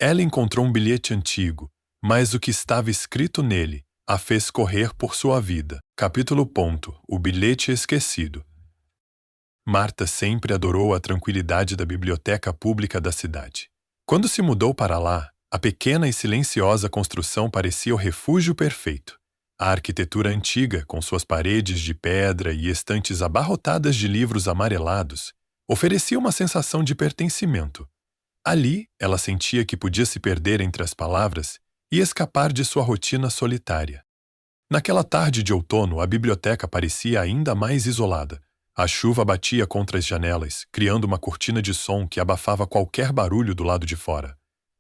Ela encontrou um bilhete antigo, mas o que estava escrito nele a fez correr por sua vida. Capítulo. O bilhete esquecido. Marta sempre adorou a tranquilidade da biblioteca pública da cidade. Quando se mudou para lá, a pequena e silenciosa construção parecia o refúgio perfeito. A arquitetura antiga, com suas paredes de pedra e estantes abarrotadas de livros amarelados, oferecia uma sensação de pertencimento. Ali, ela sentia que podia se perder entre as palavras e escapar de sua rotina solitária. Naquela tarde de outono, a biblioteca parecia ainda mais isolada. A chuva batia contra as janelas, criando uma cortina de som que abafava qualquer barulho do lado de fora.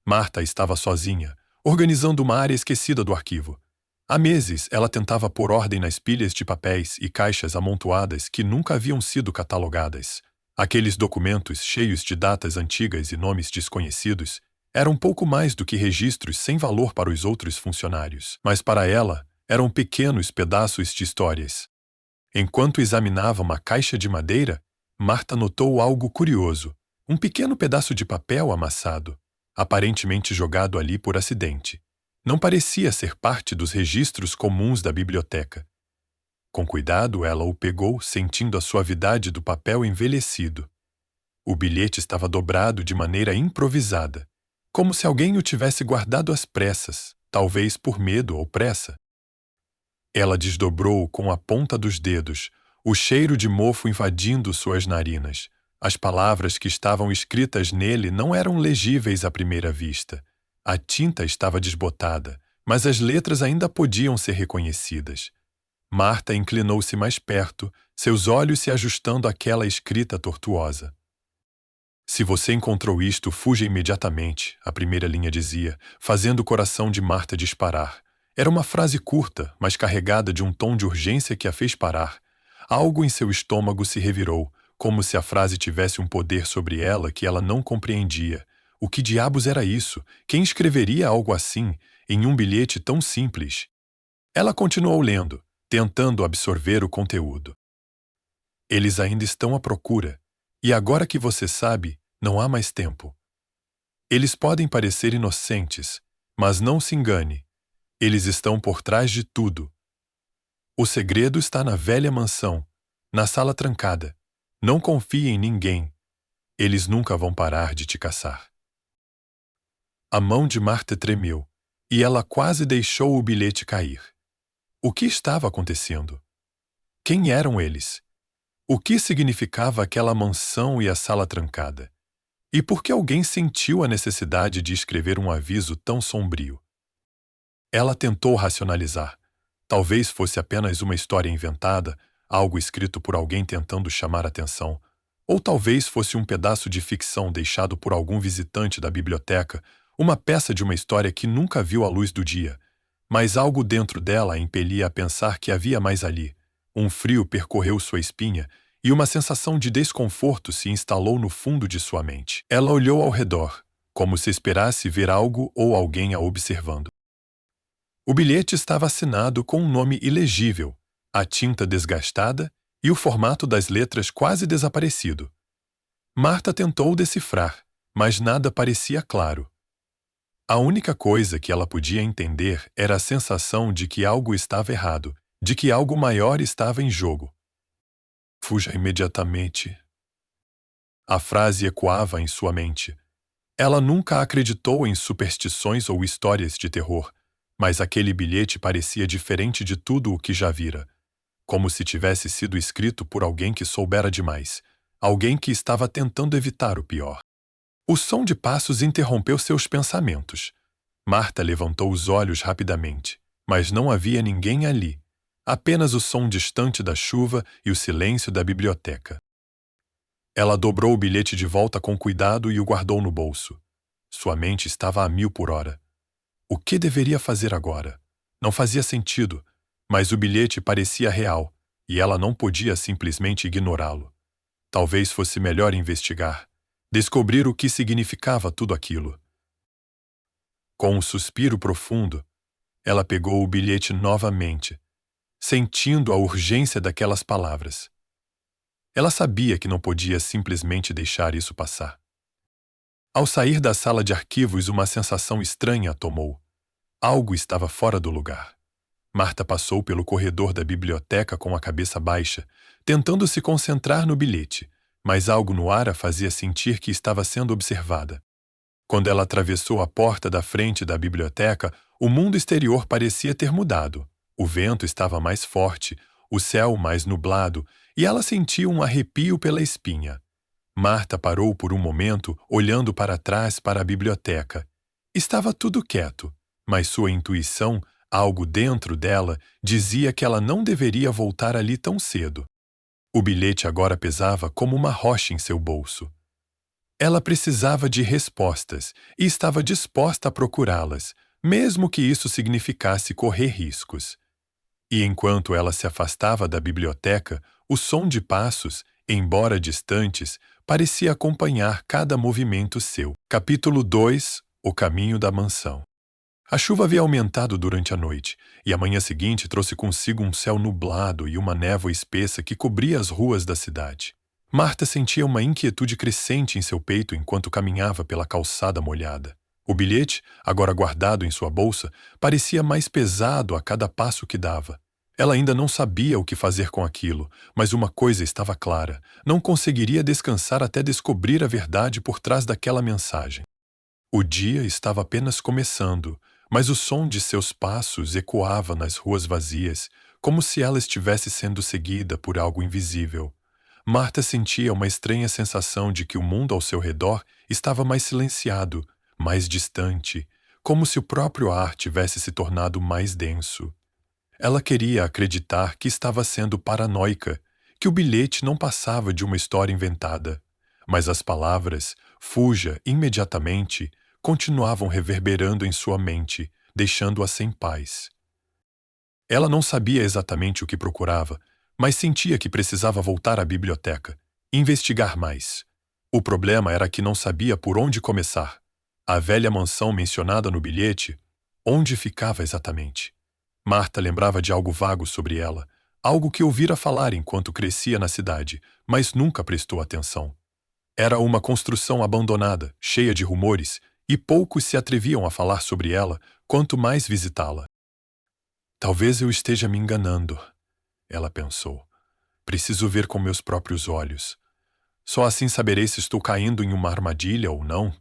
Marta estava sozinha, organizando uma área esquecida do arquivo. Há meses, ela tentava pôr ordem nas pilhas de papéis e caixas amontoadas que nunca haviam sido catalogadas. Aqueles documentos, cheios de datas antigas e nomes desconhecidos, eram pouco mais do que registros sem valor para os outros funcionários, mas para ela, eram pequenos pedaços de histórias. Enquanto examinava uma caixa de madeira, Marta notou algo curioso: um pequeno pedaço de papel amassado, aparentemente jogado ali por acidente. Não parecia ser parte dos registros comuns da biblioteca. Com cuidado, ela o pegou, sentindo a suavidade do papel envelhecido. O bilhete estava dobrado de maneira improvisada, como se alguém o tivesse guardado às pressas, talvez por medo ou pressa. Ela desdobrou-o com a ponta dos dedos, o cheiro de mofo invadindo suas narinas. As palavras que estavam escritas nele não eram legíveis à primeira vista. A tinta estava desbotada, mas as letras ainda podiam ser reconhecidas. Marta inclinou-se mais perto, seus olhos se ajustando àquela escrita tortuosa. Se você encontrou isto, fuja imediatamente, a primeira linha dizia, fazendo o coração de Marta disparar. Era uma frase curta, mas carregada de um tom de urgência que a fez parar. Algo em seu estômago se revirou, como se a frase tivesse um poder sobre ela que ela não compreendia. O que diabos era isso? Quem escreveria algo assim, em um bilhete tão simples? Ela continuou lendo, tentando absorver o conteúdo. Eles ainda estão à procura, e agora que você sabe, não há mais tempo. Eles podem parecer inocentes, mas não se engane. Eles estão por trás de tudo. O segredo está na velha mansão, na sala trancada. Não confie em ninguém. Eles nunca vão parar de te caçar. A mão de Marta tremeu, e ela quase deixou o bilhete cair. O que estava acontecendo? Quem eram eles? O que significava aquela mansão e a sala trancada? E por que alguém sentiu a necessidade de escrever um aviso tão sombrio? Ela tentou racionalizar. Talvez fosse apenas uma história inventada, algo escrito por alguém tentando chamar atenção. Ou talvez fosse um pedaço de ficção deixado por algum visitante da biblioteca, uma peça de uma história que nunca viu a luz do dia. Mas algo dentro dela a impelia a pensar que havia mais ali. Um frio percorreu sua espinha e uma sensação de desconforto se instalou no fundo de sua mente. Ela olhou ao redor, como se esperasse ver algo ou alguém a observando. O bilhete estava assinado com um nome ilegível, a tinta desgastada e o formato das letras quase desaparecido. Marta tentou decifrar, mas nada parecia claro. A única coisa que ela podia entender era a sensação de que algo estava errado, de que algo maior estava em jogo. Fuja imediatamente. A frase ecoava em sua mente. Ela nunca acreditou em superstições ou histórias de terror, mas aquele bilhete parecia diferente de tudo o que já vira, como se tivesse sido escrito por alguém que soubera demais, alguém que estava tentando evitar o pior. O som de passos interrompeu seus pensamentos. Marta levantou os olhos rapidamente, mas não havia ninguém ali, apenas o som distante da chuva e o silêncio da biblioteca. Ela dobrou o bilhete de volta com cuidado e o guardou no bolso. Sua mente estava a 1000 por hora. O que deveria fazer agora? Não fazia sentido, mas o bilhete parecia real, e ela não podia simplesmente ignorá-lo. Talvez fosse melhor investigar, descobrir o que significava tudo aquilo. Com um suspiro profundo, ela pegou o bilhete novamente, sentindo a urgência daquelas palavras. Ela sabia que não podia simplesmente deixar isso passar. Ao sair da sala de arquivos, uma sensação estranha a tomou. Algo estava fora do lugar. Marta passou pelo corredor da biblioteca com a cabeça baixa, tentando se concentrar no bilhete, mas algo no ar a fazia sentir que estava sendo observada. Quando ela atravessou a porta da frente da biblioteca, o mundo exterior parecia ter mudado. O vento estava mais forte, o céu mais nublado, e ela sentiu um arrepio pela espinha. Marta parou por um momento, olhando para trás para a biblioteca. Estava tudo quieto, mas sua intuição, algo dentro dela, dizia que ela não deveria voltar ali tão cedo. O bilhete agora pesava como uma rocha em seu bolso. Ela precisava de respostas e estava disposta a procurá-las, mesmo que isso significasse correr riscos. E enquanto ela se afastava da biblioteca, o som de passos, embora distantes, parecia acompanhar cada movimento seu. Capítulo 2 – O caminho da mansão. A chuva havia aumentado durante a noite, e a manhã seguinte trouxe consigo um céu nublado e uma névoa espessa que cobria as ruas da cidade. Marta sentia uma inquietude crescente em seu peito enquanto caminhava pela calçada molhada. O bilhete, agora guardado em sua bolsa, parecia mais pesado a cada passo que dava. Ela ainda não sabia o que fazer com aquilo, mas uma coisa estava clara: não conseguiria descansar até descobrir a verdade por trás daquela mensagem. O dia estava apenas começando, mas o som de seus passos ecoava nas ruas vazias, como se ela estivesse sendo seguida por algo invisível. Marta sentia uma estranha sensação de que o mundo ao seu redor estava mais silenciado, mais distante, como se o próprio ar tivesse se tornado mais denso. Ela queria acreditar que estava sendo paranoica, que o bilhete não passava de uma história inventada. Mas as palavras, fuja imediatamente, continuavam reverberando em sua mente, deixando-a sem paz. Ela não sabia exatamente o que procurava, mas sentia que precisava voltar à biblioteca, investigar mais. O problema era que não sabia por onde começar. A velha mansão mencionada no bilhete, onde ficava exatamente? Marta lembrava de algo vago sobre ela, algo que ouvira falar enquanto crescia na cidade, mas nunca prestou atenção. Era uma construção abandonada, cheia de rumores, e poucos se atreviam a falar sobre ela, quanto mais visitá-la. Talvez eu esteja me enganando, ela pensou. Preciso ver com meus próprios olhos. Só assim saberei se estou caindo em uma armadilha ou não.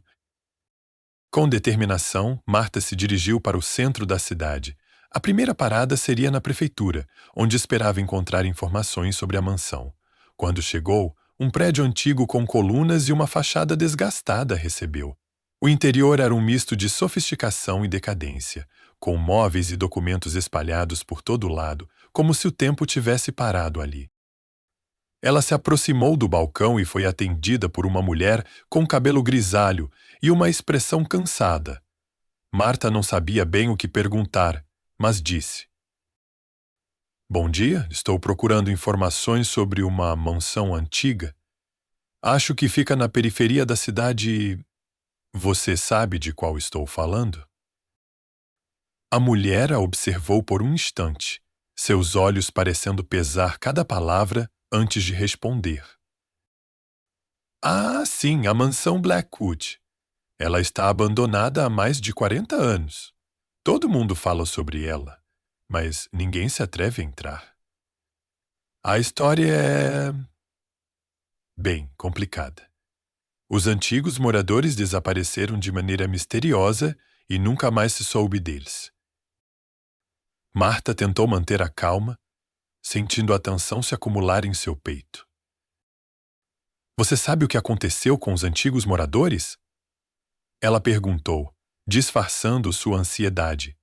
Com determinação, Marta se dirigiu para o centro da cidade. A primeira parada seria na prefeitura, onde esperava encontrar informações sobre a mansão. Quando chegou, um prédio antigo com colunas e uma fachada desgastada recebeu. O interior era um misto de sofisticação e decadência, com móveis e documentos espalhados por todo lado, como se o tempo tivesse parado ali. Ela se aproximou do balcão e foi atendida por uma mulher com cabelo grisalho e uma expressão cansada. Marta não sabia bem o que perguntar, mas disse: "Bom dia, estou procurando informações sobre uma mansão antiga. Acho que fica na periferia da cidade. Você sabe de qual estou falando?" A mulher a observou por um instante, seus olhos parecendo pesar cada palavra antes de responder. "Ah, sim, a mansão Blackwood. Ela está abandonada há mais de 40 anos. Todo mundo fala sobre ela, mas ninguém se atreve a entrar. A história é bem complicada. Os antigos moradores desapareceram de maneira misteriosa e nunca mais se soube deles." Marta tentou manter a calma, sentindo a tensão se acumular em seu peito. "Você sabe o que aconteceu com os antigos moradores?" Ela perguntou, disfarçando sua ansiedade.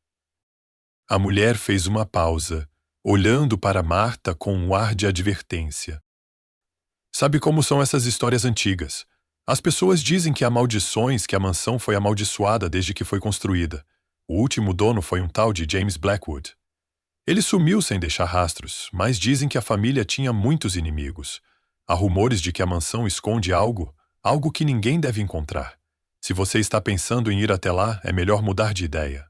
A mulher fez uma pausa, olhando para Marta com um ar de advertência. "Sabe como são essas histórias antigas? As pessoas dizem que há maldições, que a mansão foi amaldiçoada desde que foi construída. O último dono foi um tal de James Blackwood. Ele sumiu sem deixar rastros, mas dizem que a família tinha muitos inimigos. Há rumores de que a mansão esconde algo que ninguém deve encontrar. Se você está pensando em ir até lá, é melhor mudar de ideia."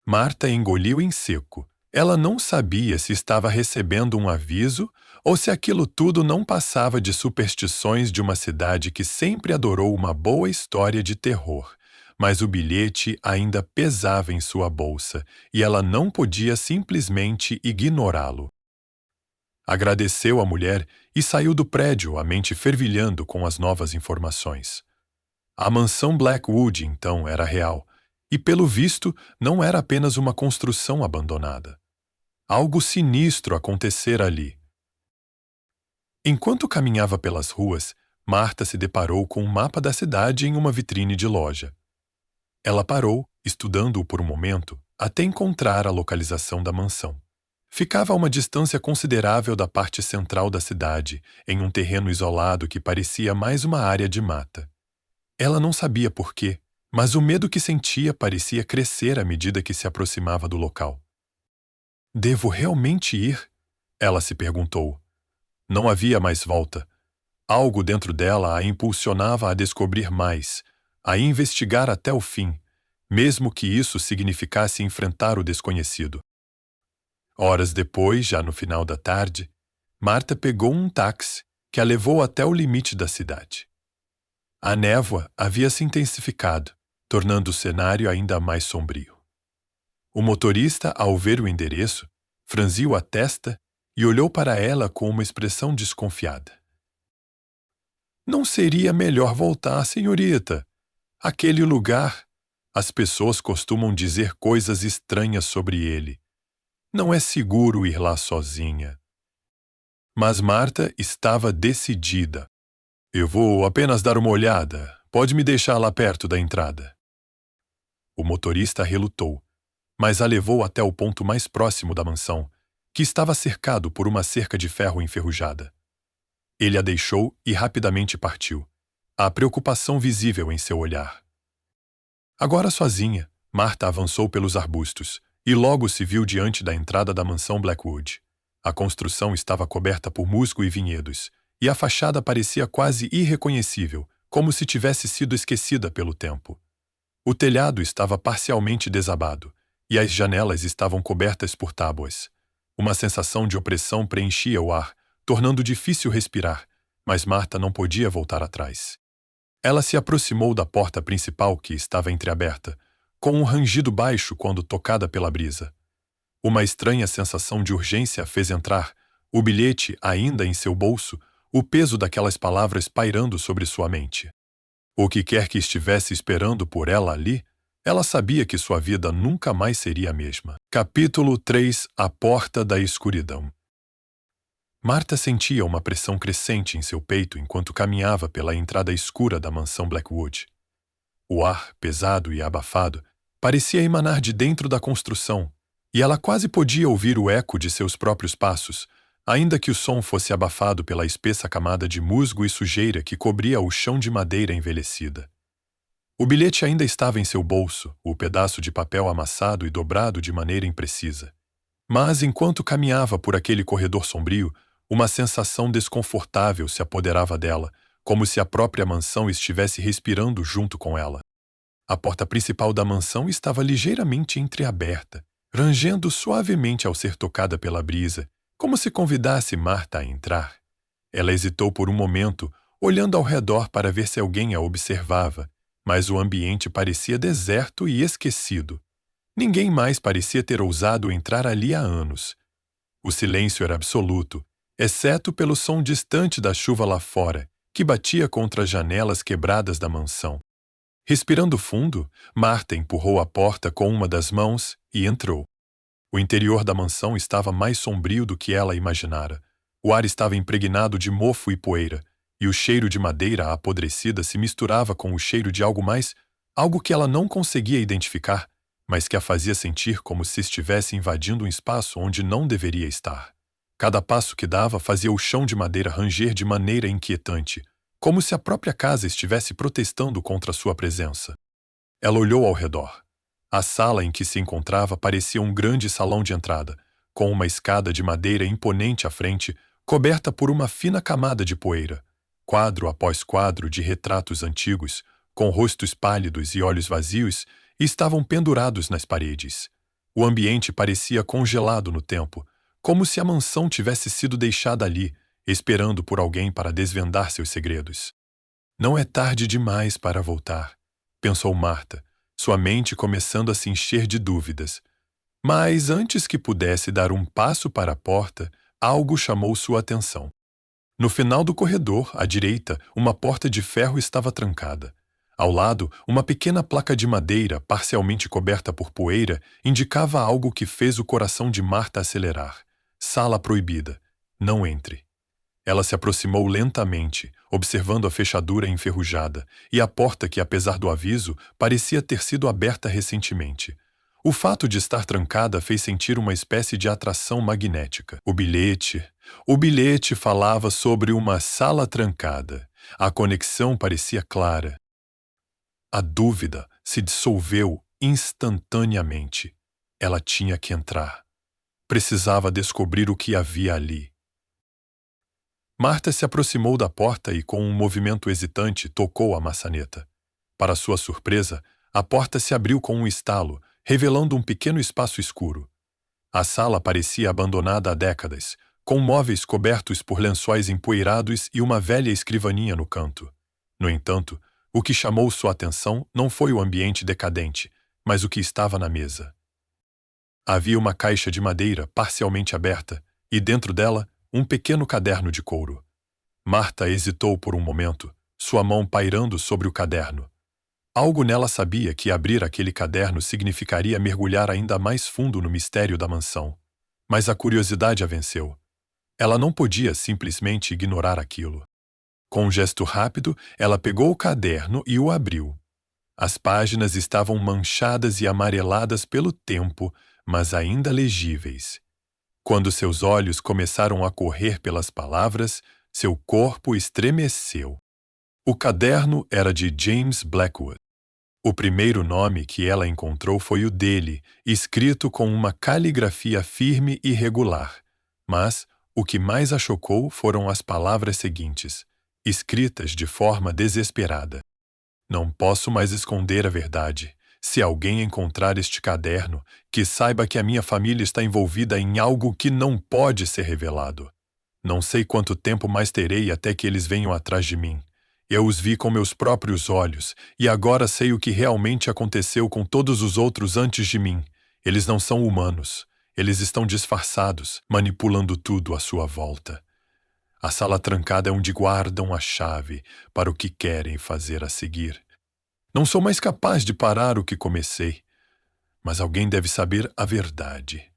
Marta engoliu em seco. Ela não sabia se estava recebendo um aviso ou se aquilo tudo não passava de superstições de uma cidade que sempre adorou uma boa história de terror. Mas o bilhete ainda pesava em sua bolsa e ela não podia simplesmente ignorá-lo. Agradeceu à mulher e saiu do prédio, a mente fervilhando com as novas informações. A mansão Blackwood, então, era real, e, pelo visto, não era apenas uma construção abandonada. Algo sinistro acontecera ali. Enquanto caminhava pelas ruas, Marta se deparou com um mapa da cidade em uma vitrine de loja. Ela parou, estudando-o por um momento, até encontrar a localização da mansão. Ficava a uma distância considerável da parte central da cidade, em um terreno isolado que parecia mais uma área de mata. Ela não sabia por quê, mas o medo que sentia parecia crescer à medida que se aproximava do local. Devo realmente ir? Ela se perguntou. Não havia mais volta. Algo dentro dela a impulsionava a descobrir mais, a investigar até o fim, mesmo que isso significasse enfrentar o desconhecido. Horas depois, já no final da tarde, Marta pegou um táxi que a levou até o limite da cidade. A névoa havia se intensificado, tornando o cenário ainda mais sombrio. O motorista, ao ver o endereço, franziu a testa e olhou para ela com uma expressão desconfiada. Não seria melhor voltar, senhorita? Aquele lugar, as pessoas costumam dizer coisas estranhas sobre ele. Não é seguro ir lá sozinha. Mas Marta estava decidida. Eu vou apenas dar uma olhada. Pode me deixar lá perto da entrada. O motorista relutou, mas a levou até o ponto mais próximo da mansão, que estava cercado por uma cerca de ferro enferrujada. Ele a deixou e rapidamente partiu, a preocupação visível em seu olhar. Agora sozinha, Marta avançou pelos arbustos e logo se viu diante da entrada da mansão Blackwood. A construção estava coberta por musgo e vinhedos, e a fachada parecia quase irreconhecível, como se tivesse sido esquecida pelo tempo. O telhado estava parcialmente desabado, e as janelas estavam cobertas por tábuas. Uma sensação de opressão preenchia o ar, tornando difícil respirar, mas Marta não podia voltar atrás. Ela se aproximou da porta principal que estava entreaberta, com um rangido baixo quando tocada pela brisa. Uma estranha sensação de urgência a fez entrar, o bilhete ainda em seu bolso, o peso daquelas palavras pairando sobre sua mente. O que quer que estivesse esperando por ela ali, ela sabia que sua vida nunca mais seria a mesma. Capítulo 3 A Porta da Escuridão. Marta sentia uma pressão crescente em seu peito enquanto caminhava pela entrada escura da mansão Blackwood. O ar, pesado e abafado, parecia emanar de dentro da construção, e ela quase podia ouvir o eco de seus próprios passos, ainda que o som fosse abafado pela espessa camada de musgo e sujeira que cobria o chão de madeira envelhecida. O bilhete ainda estava em seu bolso, o pedaço de papel amassado e dobrado de maneira imprecisa. Mas, enquanto caminhava por aquele corredor sombrio, uma sensação desconfortável se apoderava dela, como se a própria mansão estivesse respirando junto com ela. A porta principal da mansão estava ligeiramente entreaberta, rangendo suavemente ao ser tocada pela brisa, como se convidasse Marta a entrar. Ela hesitou por um momento, olhando ao redor para ver se alguém a observava, mas o ambiente parecia deserto e esquecido. Ninguém mais parecia ter ousado entrar ali há anos. O silêncio era absoluto, exceto pelo som distante da chuva lá fora, que batia contra as janelas quebradas da mansão. Respirando fundo, Marta empurrou a porta com uma das mãos e entrou. O interior da mansão estava mais sombrio do que ela imaginara. O ar estava impregnado de mofo e poeira, e o cheiro de madeira apodrecida se misturava com o cheiro de algo que ela não conseguia identificar, mas que a fazia sentir como se estivesse invadindo um espaço onde não deveria estar. Cada passo que dava fazia o chão de madeira ranger de maneira inquietante, como se a própria casa estivesse protestando contra sua presença. Ela olhou ao redor. A sala em que se encontrava parecia um grande salão de entrada, com uma escada de madeira imponente à frente, coberta por uma fina camada de poeira. Quadro após quadro de retratos antigos, com rostos pálidos e olhos vazios, estavam pendurados nas paredes. O ambiente parecia congelado no tempo, como se a mansão tivesse sido deixada ali, esperando por alguém para desvendar seus segredos. Não é tarde demais para voltar, pensou Marta, sua mente começando a se encher de dúvidas. Mas antes que pudesse dar um passo para a porta, algo chamou sua atenção. No final do corredor, à direita, uma porta de ferro estava trancada. Ao lado, uma pequena placa de madeira, parcialmente coberta por poeira, indicava algo que fez o coração de Marta acelerar. Sala proibida. Não entre. Ela se aproximou lentamente, observando a fechadura enferrujada, e a porta que, apesar do aviso, parecia ter sido aberta recentemente. O fato de estar trancada fez sentir uma espécie de atração magnética. O bilhete falava sobre uma sala trancada. A conexão parecia clara. A dúvida se dissolveu instantaneamente. Ela tinha que entrar. Precisava descobrir o que havia ali. Marta se aproximou da porta e, com um movimento hesitante, tocou a maçaneta. Para sua surpresa, a porta se abriu com um estalo, revelando um pequeno espaço escuro. A sala parecia abandonada há décadas, com móveis cobertos por lençóis empoeirados e uma velha escrivaninha no canto. No entanto, o que chamou sua atenção não foi o ambiente decadente, mas o que estava na mesa. Havia uma caixa de madeira parcialmente aberta e, dentro dela, um pequeno caderno de couro. Marta hesitou por um momento, sua mão pairando sobre o caderno. Algo nela sabia que abrir aquele caderno significaria mergulhar ainda mais fundo no mistério da mansão. Mas a curiosidade a venceu. Ela não podia simplesmente ignorar aquilo. Com um gesto rápido, ela pegou o caderno e o abriu. As páginas estavam manchadas e amareladas pelo tempo, mas ainda legíveis. Quando seus olhos começaram a correr pelas palavras, seu corpo estremeceu. O caderno era de James Blackwood. O primeiro nome que ela encontrou foi o dele, escrito com uma caligrafia firme e regular. Mas o que mais a chocou foram as palavras seguintes, escritas de forma desesperada. Não posso mais esconder a verdade. Se alguém encontrar este caderno, que saiba que a minha família está envolvida em algo que não pode ser revelado. Não sei quanto tempo mais terei até que eles venham atrás de mim. Eu os vi com meus próprios olhos, e agora sei o que realmente aconteceu com todos os outros antes de mim. Eles não são humanos. Eles estão disfarçados, manipulando tudo à sua volta. A sala trancada é onde guardam a chave para o que querem fazer a seguir. Não sou mais capaz de parar o que comecei, mas alguém deve saber a verdade.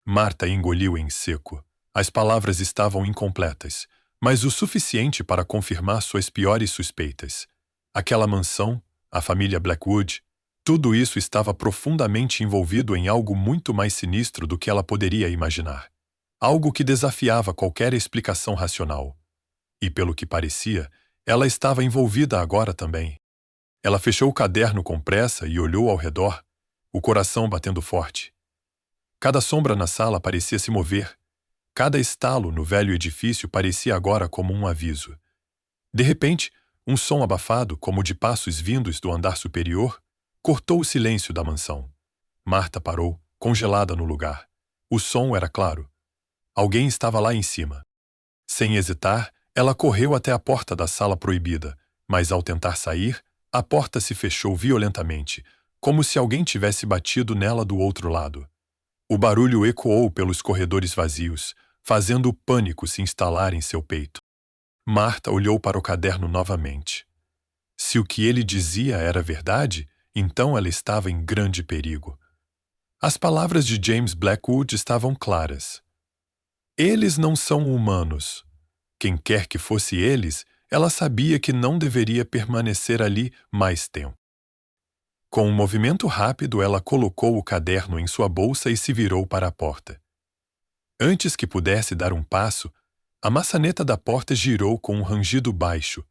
Marta engoliu em seco. As palavras estavam incompletas, mas o suficiente para confirmar suas piores suspeitas. Aquela mansão, a família Blackwood, tudo isso estava profundamente envolvido em algo muito mais sinistro do que ela poderia imaginar. Algo que desafiava qualquer explicação racional. E, pelo que parecia, ela estava envolvida agora também. Ela fechou o caderno com pressa e olhou ao redor, o coração batendo forte. Cada sombra na sala parecia se mover. Cada estalo no velho edifício parecia agora como um aviso. De repente, um som abafado, como de passos vindos do andar superior, cortou o silêncio da mansão. Marta parou, congelada no lugar. O som era claro. Alguém estava lá em cima. Sem hesitar, ela correu até a porta da sala proibida, mas ao tentar sair, a porta se fechou violentamente, como se alguém tivesse batido nela do outro lado. O barulho ecoou pelos corredores vazios, fazendo o pânico se instalar em seu peito. Marta olhou para o caderno novamente. Se o que ele dizia era verdade, então ela estava em grande perigo. As palavras de James Blackwood estavam claras. Eles não são humanos. Quem quer que fosse eles, ela sabia que não deveria permanecer ali mais tempo. Com um movimento rápido, ela colocou o caderno em sua bolsa e se virou para a porta. Antes que pudesse dar um passo, a maçaneta da porta girou com um rangido baixo,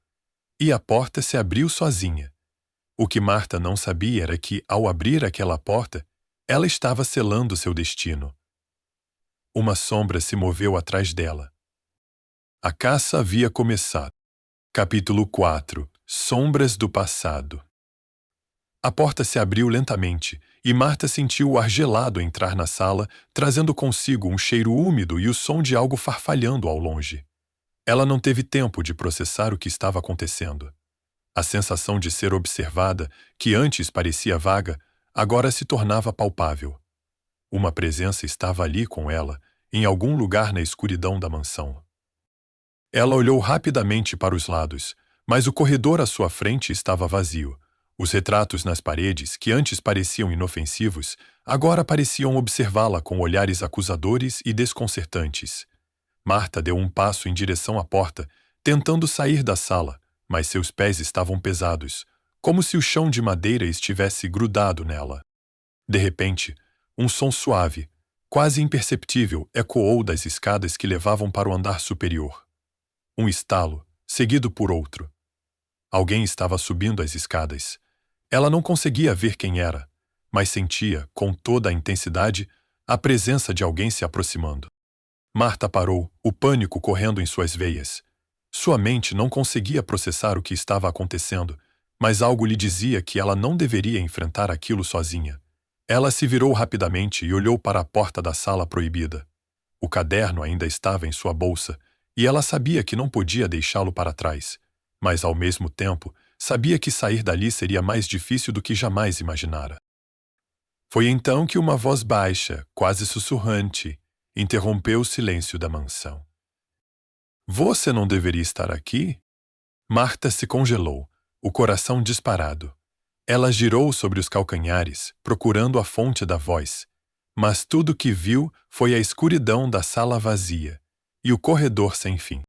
e a porta se abriu sozinha. O que Marta não sabia era que, ao abrir aquela porta, ela estava selando seu destino. Uma sombra se moveu atrás dela. A caça havia começado. Capítulo 4. Sombras do passado. A porta se abriu lentamente, e Marta sentiu o ar gelado entrar na sala, trazendo consigo um cheiro úmido e o som de algo farfalhando ao longe. Ela não teve tempo de processar o que estava acontecendo. A sensação de ser observada, que antes parecia vaga, agora se tornava palpável. Uma presença estava ali com ela, em algum lugar na escuridão da mansão. Ela olhou rapidamente para os lados, mas o corredor à sua frente estava vazio. Os retratos nas paredes, que antes pareciam inofensivos, agora pareciam observá-la com olhares acusadores e desconcertantes. Marta deu um passo em direção à porta, tentando sair da sala, mas seus pés estavam pesados, como se o chão de madeira estivesse grudado nela. De repente, um som suave, quase imperceptível, ecoou das escadas que levavam para o andar superior. Um estalo, seguido por outro. Alguém estava subindo as escadas. Ela não conseguia ver quem era, mas sentia, com toda a intensidade, a presença de alguém se aproximando. Marta parou, o pânico correndo em suas veias. Sua mente não conseguia processar o que estava acontecendo, mas algo lhe dizia que ela não deveria enfrentar aquilo sozinha. Ela se virou rapidamente e olhou para a porta da sala proibida. O caderno ainda estava em sua bolsa, e ela sabia que não podia deixá-lo para trás, mas ao mesmo tempo sabia que sair dali seria mais difícil do que jamais imaginara. Foi então que uma voz baixa, quase sussurrante, interrompeu o silêncio da mansão. Você não deveria estar aqui? Marta se congelou, o coração disparado. Ela girou sobre os calcanhares, procurando a fonte da voz, mas tudo o que viu foi a escuridão da sala vazia e o corredor sem fim.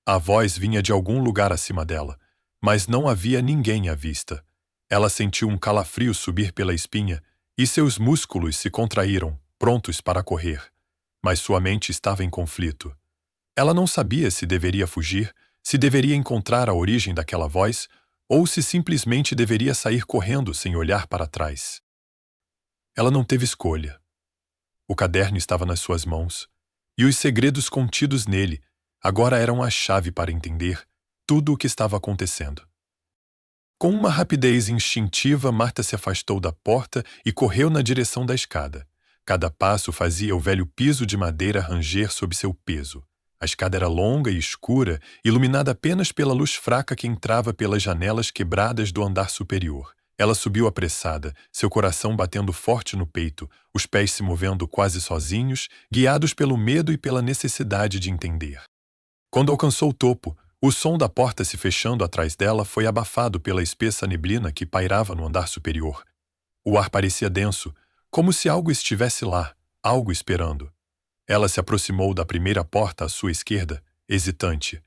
A voz vinha de algum lugar acima dela, mas não havia ninguém à vista. Ela sentiu um calafrio subir pela espinha e seus músculos se contraíram, prontos para correr. Mas sua mente estava em conflito. Ela não sabia se deveria fugir, se deveria encontrar a origem daquela voz, ou se simplesmente deveria sair correndo sem olhar para trás. Ela não teve escolha. O caderno estava nas suas mãos, e os segredos contidos nele agora eram a chave para entender tudo o que estava acontecendo. Com uma rapidez instintiva, Marta se afastou da porta e correu na direção da escada. Cada passo fazia o velho piso de madeira ranger sob seu peso. A escada era longa e escura, iluminada apenas pela luz fraca que entrava pelas janelas quebradas do andar superior. Ela subiu apressada, seu coração batendo forte no peito, os pés se movendo quase sozinhos, guiados pelo medo e pela necessidade de entender. Quando alcançou o topo, o som da porta se fechando atrás dela foi abafado pela espessa neblina que pairava no andar superior. O ar parecia denso, como se algo estivesse lá, algo esperando. Ela se aproximou da primeira porta à sua esquerda, hesitante.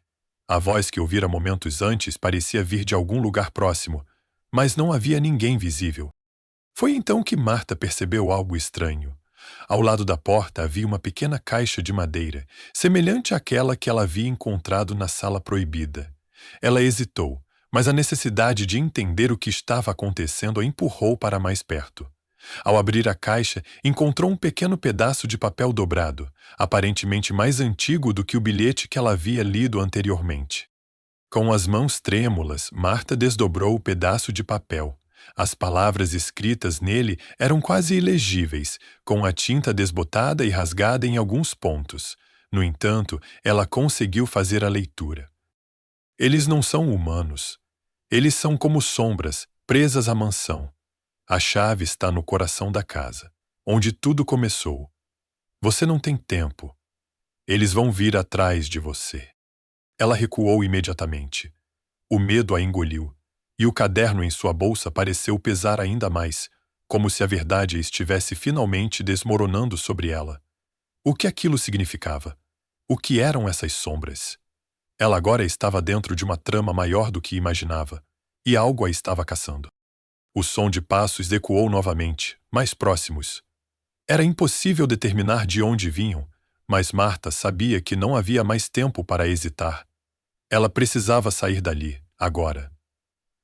A voz que ouvira momentos antes parecia vir de algum lugar próximo, mas não havia ninguém visível. Foi então que Marta percebeu algo estranho. Ao lado da porta havia uma pequena caixa de madeira, semelhante àquela que ela havia encontrado na sala proibida. Ela hesitou, mas a necessidade de entender o que estava acontecendo a empurrou para mais perto. Ao abrir a caixa, encontrou um pequeno pedaço de papel dobrado, aparentemente mais antigo do que o bilhete que ela havia lido anteriormente. Com as mãos trêmulas, Marta desdobrou o pedaço de papel. As palavras escritas nele eram quase ilegíveis, com a tinta desbotada e rasgada em alguns pontos. No entanto, ela conseguiu fazer a leitura. Eles não são humanos. Eles são como sombras, presas à mansão. A chave está no coração da casa, onde tudo começou. Você não tem tempo. Eles vão vir atrás de você. Ela recuou imediatamente. O medo a engoliu, e o caderno em sua bolsa pareceu pesar ainda mais, como se a verdade estivesse finalmente desmoronando sobre ela. O que aquilo significava? O que eram essas sombras? Ela agora estava dentro de uma trama maior do que imaginava, e algo a estava caçando. O som de passos ecoou novamente, mais próximos. Era impossível determinar de onde vinham, mas Marta sabia que não havia mais tempo para hesitar. Ela precisava sair dali, agora.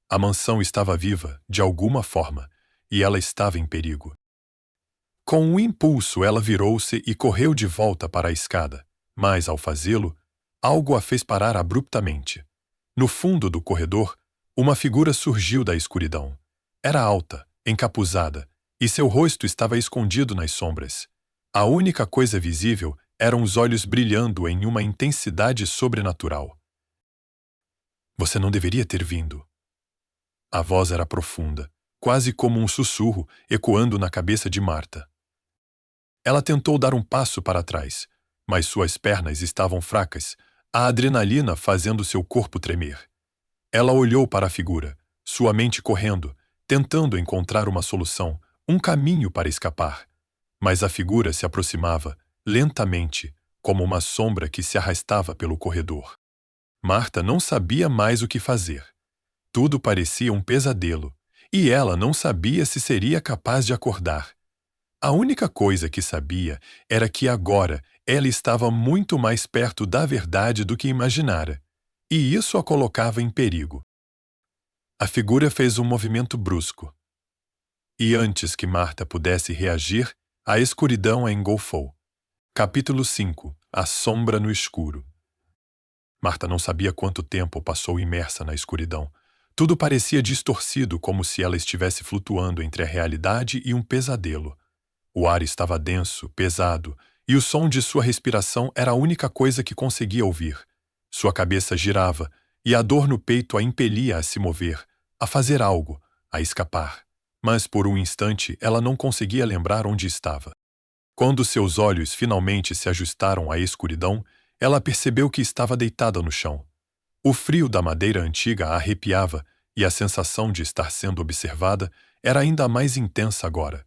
A mansão estava viva, de alguma forma, e ela estava em perigo. Com um impulso, ela virou-se e correu de volta para a escada, mas, ao fazê-lo, algo a fez parar abruptamente. No fundo do corredor, uma figura surgiu da escuridão. Era alta, encapuzada, e seu rosto estava escondido nas sombras. A única coisa visível eram os olhos brilhando em uma intensidade sobrenatural. Você não deveria ter vindo. A voz era profunda, quase como um sussurro ecoando na cabeça de Marta. Ela tentou dar um passo para trás, mas suas pernas estavam fracas, a adrenalina fazendo seu corpo tremer. Ela olhou para a figura, sua mente correndo, tentando encontrar uma solução, um caminho para escapar. Mas a figura se aproximava, lentamente, como uma sombra que se arrastava pelo corredor. Marta não sabia mais o que fazer. Tudo parecia um pesadelo, e ela não sabia se seria capaz de acordar. A única coisa que sabia era que agora ela estava muito mais perto da verdade do que imaginara, e isso a colocava em perigo. A figura fez um movimento brusco. E antes que Marta pudesse reagir, a escuridão a engolfou. Capítulo 5. A sombra no escuro. Marta não sabia quanto tempo passou imersa na escuridão. Tudo parecia distorcido, como se ela estivesse flutuando entre a realidade e um pesadelo. O ar estava denso, pesado, e o som de sua respiração era a única coisa que conseguia ouvir. Sua cabeça girava, e a dor no peito a impelia a se mover, a fazer algo, a escapar. Mas por um instante ela não conseguia lembrar onde estava. Quando seus olhos finalmente se ajustaram à escuridão, ela percebeu que estava deitada no chão. O frio da madeira antiga a arrepiava e a sensação de estar sendo observada era ainda mais intensa agora.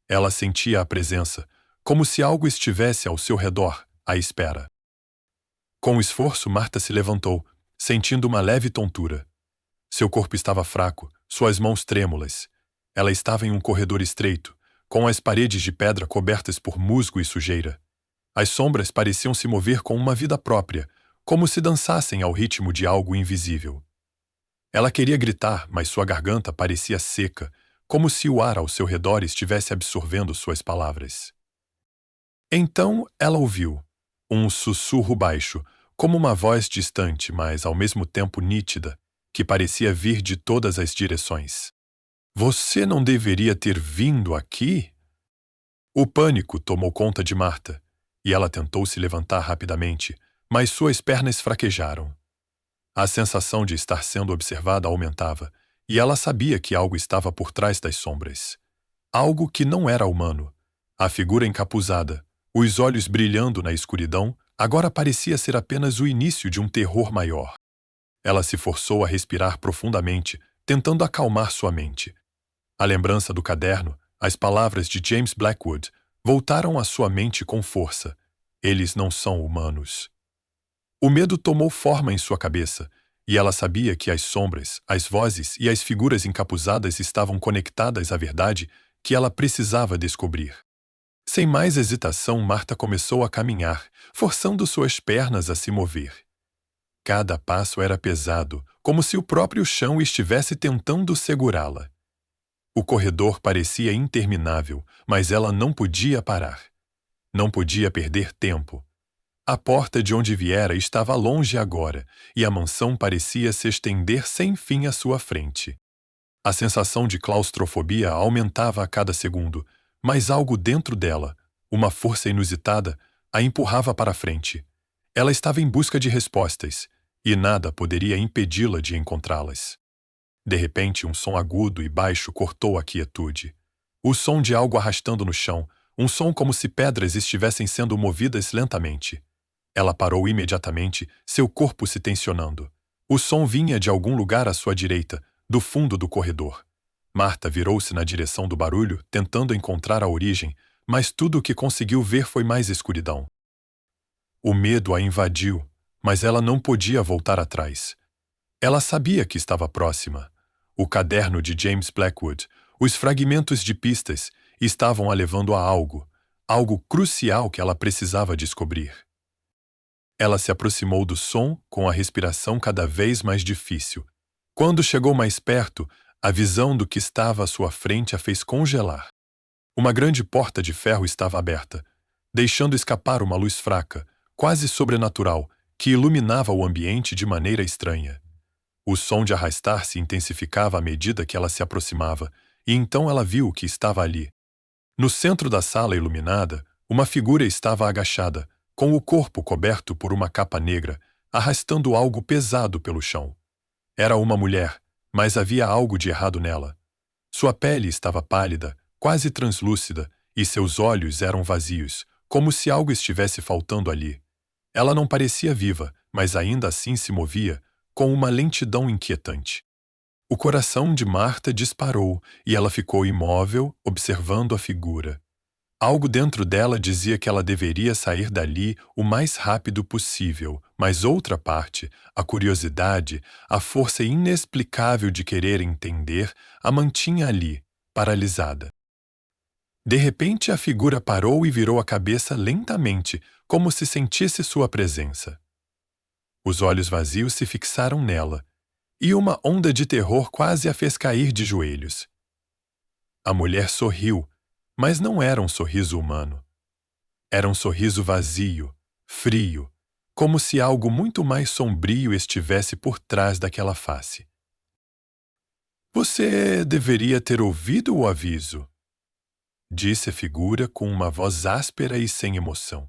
Ela sentia a presença, como se algo estivesse ao seu redor, à espera. Com esforço, Marta se levantou, sentindo uma leve tontura. Seu corpo estava fraco, suas mãos trêmulas. Ela estava em um corredor estreito, com as paredes de pedra cobertas por musgo e sujeira. As sombras pareciam se mover com uma vida própria, como se dançassem ao ritmo de algo invisível. Ela queria gritar, mas sua garganta parecia seca, como se o ar ao seu redor estivesse absorvendo suas palavras. Então ela ouviu um sussurro baixo, como uma voz distante, mas ao mesmo tempo nítida, que parecia vir de todas as direções. Você não deveria ter vindo aqui? O pânico tomou conta de Marta, e ela tentou se levantar rapidamente, mas suas pernas fraquejaram. A sensação de estar sendo observada aumentava, e ela sabia que algo estava por trás das sombras. Algo que não era humano. A figura encapuzada, os olhos brilhando na escuridão, agora parecia ser apenas o início de um terror maior. Ela se forçou a respirar profundamente, tentando acalmar sua mente. A lembrança do caderno, as palavras de James Blackwood, voltaram à sua mente com força. Eles não são humanos. O medo tomou forma em sua cabeça, e ela sabia que as sombras, as vozes e as figuras encapuzadas estavam conectadas à verdade que ela precisava descobrir. Sem mais hesitação, Marta começou a caminhar, forçando suas pernas a se mover. Cada passo era pesado, como se o próprio chão estivesse tentando segurá-la. O corredor parecia interminável, mas ela não podia parar. Não podia perder tempo. A porta de onde viera estava longe agora, e a mansão parecia se estender sem fim à sua frente. A sensação de claustrofobia aumentava a cada segundo, mas algo dentro dela, uma força inusitada, a empurrava para a frente. Ela estava em busca de respostas, e nada poderia impedi-la de encontrá-las. De repente, um som agudo e baixo cortou a quietude. O som de algo arrastando no chão, um som como se pedras estivessem sendo movidas lentamente. Ela parou imediatamente, seu corpo se tensionando. O som vinha de algum lugar à sua direita, do fundo do corredor. Marta virou-se na direção do barulho, tentando encontrar a origem, mas tudo o que conseguiu ver foi mais escuridão. O medo a invadiu, mas ela não podia voltar atrás. Ela sabia que estava próxima. O caderno de James Blackwood, os fragmentos de pistas, estavam a levando a algo crucial que ela precisava descobrir. Ela se aproximou do som com a respiração cada vez mais difícil. Quando chegou mais perto, a visão do que estava à sua frente a fez congelar. Uma grande porta de ferro estava aberta, deixando escapar uma luz fraca, quase sobrenatural, que iluminava o ambiente de maneira estranha. O som de arrastar se intensificava à medida que ela se aproximava, e então ela viu o que estava ali. No centro da sala iluminada, uma figura estava agachada, com o corpo coberto por uma capa negra, arrastando algo pesado pelo chão. Era uma mulher, mas havia algo de errado nela. Sua pele estava pálida, quase translúcida, e seus olhos eram vazios, como se algo estivesse faltando ali. Ela não parecia viva, mas ainda assim se movia, com uma lentidão inquietante. O coração de Marta disparou e ela ficou imóvel, observando a figura. Algo dentro dela dizia que ela deveria sair dali o mais rápido possível, mas outra parte, a curiosidade, a força inexplicável de querer entender, a mantinha ali, paralisada. De repente, a figura parou e virou a cabeça lentamente, como se sentisse sua presença. Os olhos vazios se fixaram nela, e uma onda de terror quase a fez cair de joelhos. A mulher sorriu, mas não era um sorriso humano. Era um sorriso vazio, frio, como se algo muito mais sombrio estivesse por trás daquela face. Você deveria ter ouvido o aviso, disse a figura com uma voz áspera e sem emoção,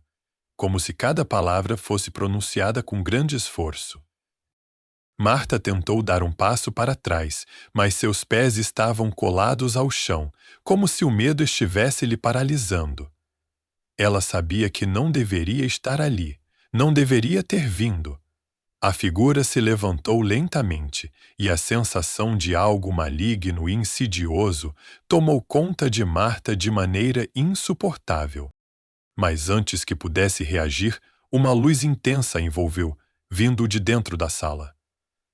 como se cada palavra fosse pronunciada com grande esforço. Marta tentou dar um passo para trás, mas seus pés estavam colados ao chão, como se o medo estivesse lhe paralisando. Ela sabia que não deveria estar ali, não deveria ter vindo. A figura se levantou lentamente, e a sensação de algo maligno e insidioso tomou conta de Marta de maneira insuportável. Mas antes que pudesse reagir, uma luz intensa a envolveu, vindo de dentro da sala.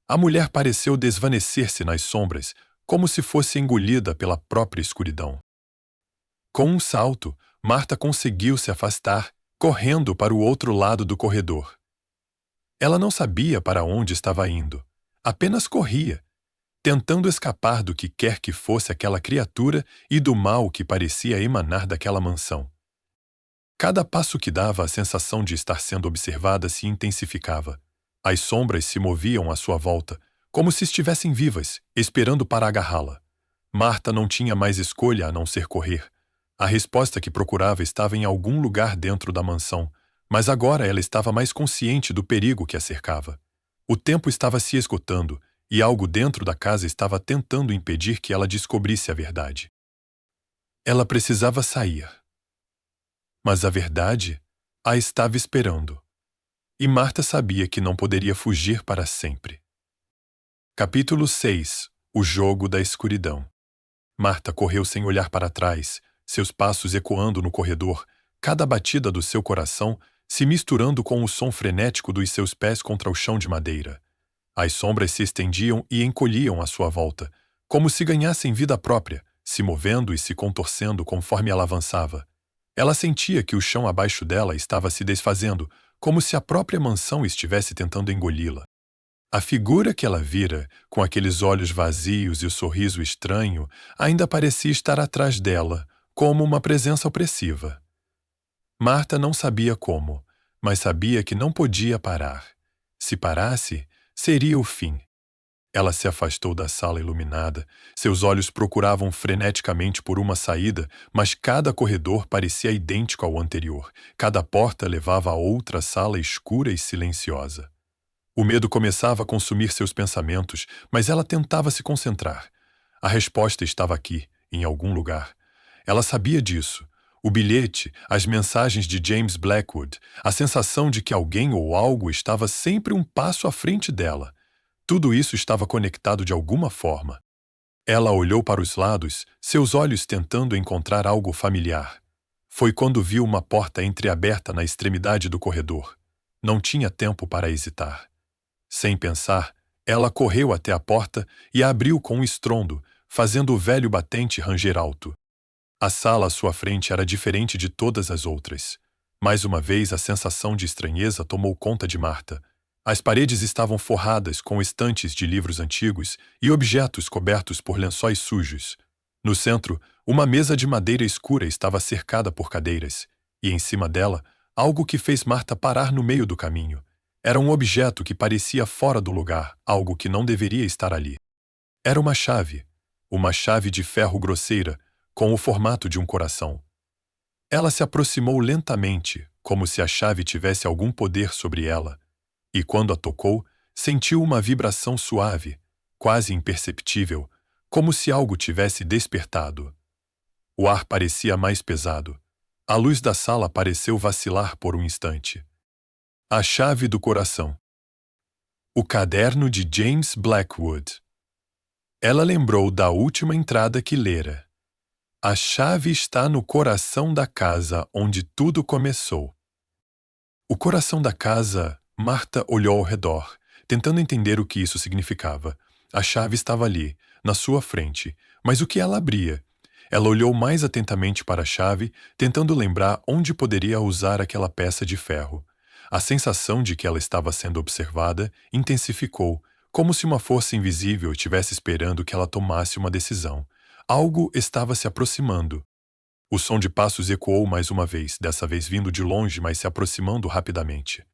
A mulher pareceu desvanecer-se nas sombras, como se fosse engolida pela própria escuridão. Com um salto, Marta conseguiu se afastar, correndo para o outro lado do corredor. Ela não sabia para onde estava indo, apenas corria, tentando escapar do que quer que fosse aquela criatura e do mal que parecia emanar daquela mansão. Cada passo que dava, a sensação de estar sendo observada se intensificava. As sombras se moviam à sua volta, como se estivessem vivas, esperando para agarrá-la. Marta não tinha mais escolha a não ser correr. A resposta que procurava estava em algum lugar dentro da mansão, mas agora ela estava mais consciente do perigo que a cercava. O tempo estava se esgotando, e algo dentro da casa estava tentando impedir que ela descobrisse a verdade. Ela precisava sair. Mas a verdade a estava esperando. E Marta sabia que não poderia fugir para sempre. Capítulo 6. O jogo da escuridão. Marta correu sem olhar para trás, seus passos ecoando no corredor, cada batida do seu coração se misturando com o som frenético dos seus pés contra o chão de madeira. As sombras se estendiam e encolhiam à sua volta, como se ganhassem vida própria, se movendo e se contorcendo conforme ela avançava. Ela sentia que o chão abaixo dela estava se desfazendo, como se a própria mansão estivesse tentando engoli-la. A figura que ela vira, com aqueles olhos vazios e o sorriso estranho, ainda parecia estar atrás dela, como uma presença opressiva. Marta não sabia como, mas sabia que não podia parar. Se parasse, seria o fim. Ela se afastou da sala iluminada, seus olhos procuravam freneticamente por uma saída, mas cada corredor parecia idêntico ao anterior, cada porta levava a outra sala escura e silenciosa. O medo começava a consumir seus pensamentos, mas ela tentava se concentrar. A resposta estava aqui, em algum lugar. Ela sabia disso. O bilhete, as mensagens de James Blackwood, a sensação de que alguém ou algo estava sempre um passo à frente dela. Tudo isso estava conectado de alguma forma. Ela olhou para os lados, seus olhos tentando encontrar algo familiar. Foi quando viu uma porta entreaberta na extremidade do corredor. Não tinha tempo para hesitar. Sem pensar, ela correu até a porta e a abriu com um estrondo, fazendo o velho batente ranger alto. A sala à sua frente era diferente de todas as outras. Mais uma vez, a sensação de estranheza tomou conta de Marta. As paredes estavam forradas com estantes de livros antigos e objetos cobertos por lençóis sujos. No centro, uma mesa de madeira escura estava cercada por cadeiras, e em cima dela, algo que fez Marta parar no meio do caminho. Era um objeto que parecia fora do lugar, algo que não deveria estar ali. Era uma chave. uma chave de ferro grosseira, com o formato de um coração. Ela se aproximou lentamente, como se a chave tivesse algum poder sobre ela, e quando a tocou, sentiu uma vibração suave, quase imperceptível, como se algo tivesse despertado. O ar parecia mais pesado. A luz da sala pareceu vacilar por um instante. A chave do coração. O caderno de James Blackwood. Ela lembrou da última entrada que lera. A chave está no coração da casa onde tudo começou. O coração da casa, Marta olhou ao redor, tentando entender o que isso significava. A chave estava ali, na sua frente, mas o que ela abria? Ela olhou mais atentamente para a chave, tentando lembrar onde poderia usar aquela peça de ferro. A sensação de que ela estava sendo observada intensificou, como se uma força invisível estivesse esperando que ela tomasse uma decisão. Algo estava se aproximando. O som de passos ecoou mais uma vez, dessa vez vindo de longe, mas se aproximando rapidamente.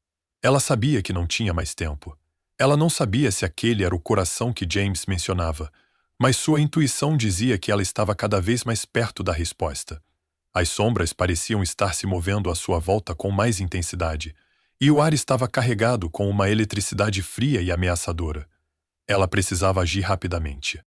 Ela sabia que não tinha mais tempo. Ela não sabia se aquele era o coração que James mencionava, mas sua intuição dizia que ela estava cada vez mais perto da resposta. As sombras pareciam estar se movendo à sua volta com mais intensidade, e o ar estava carregado com uma eletricidade fria e ameaçadora. Ela precisava agir rapidamente.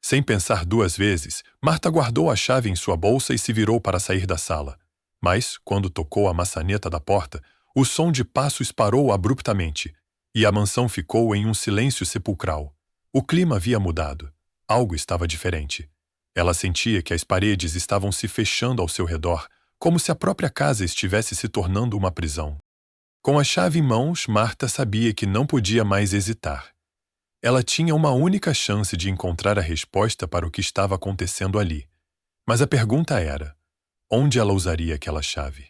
Sem pensar duas vezes, Marta guardou a chave em sua bolsa e se virou para sair da sala. Mas, quando tocou a maçaneta da porta, o som de passos parou abruptamente, e a mansão ficou em um silêncio sepulcral. O clima havia mudado. Algo estava diferente. Ela sentia que as paredes estavam se fechando ao seu redor, como se a própria casa estivesse se tornando uma prisão. Com a chave em mãos, Marta sabia que não podia mais hesitar. Ela tinha uma única chance de encontrar a resposta para o que estava acontecendo ali. Mas a pergunta era: onde ela usaria aquela chave?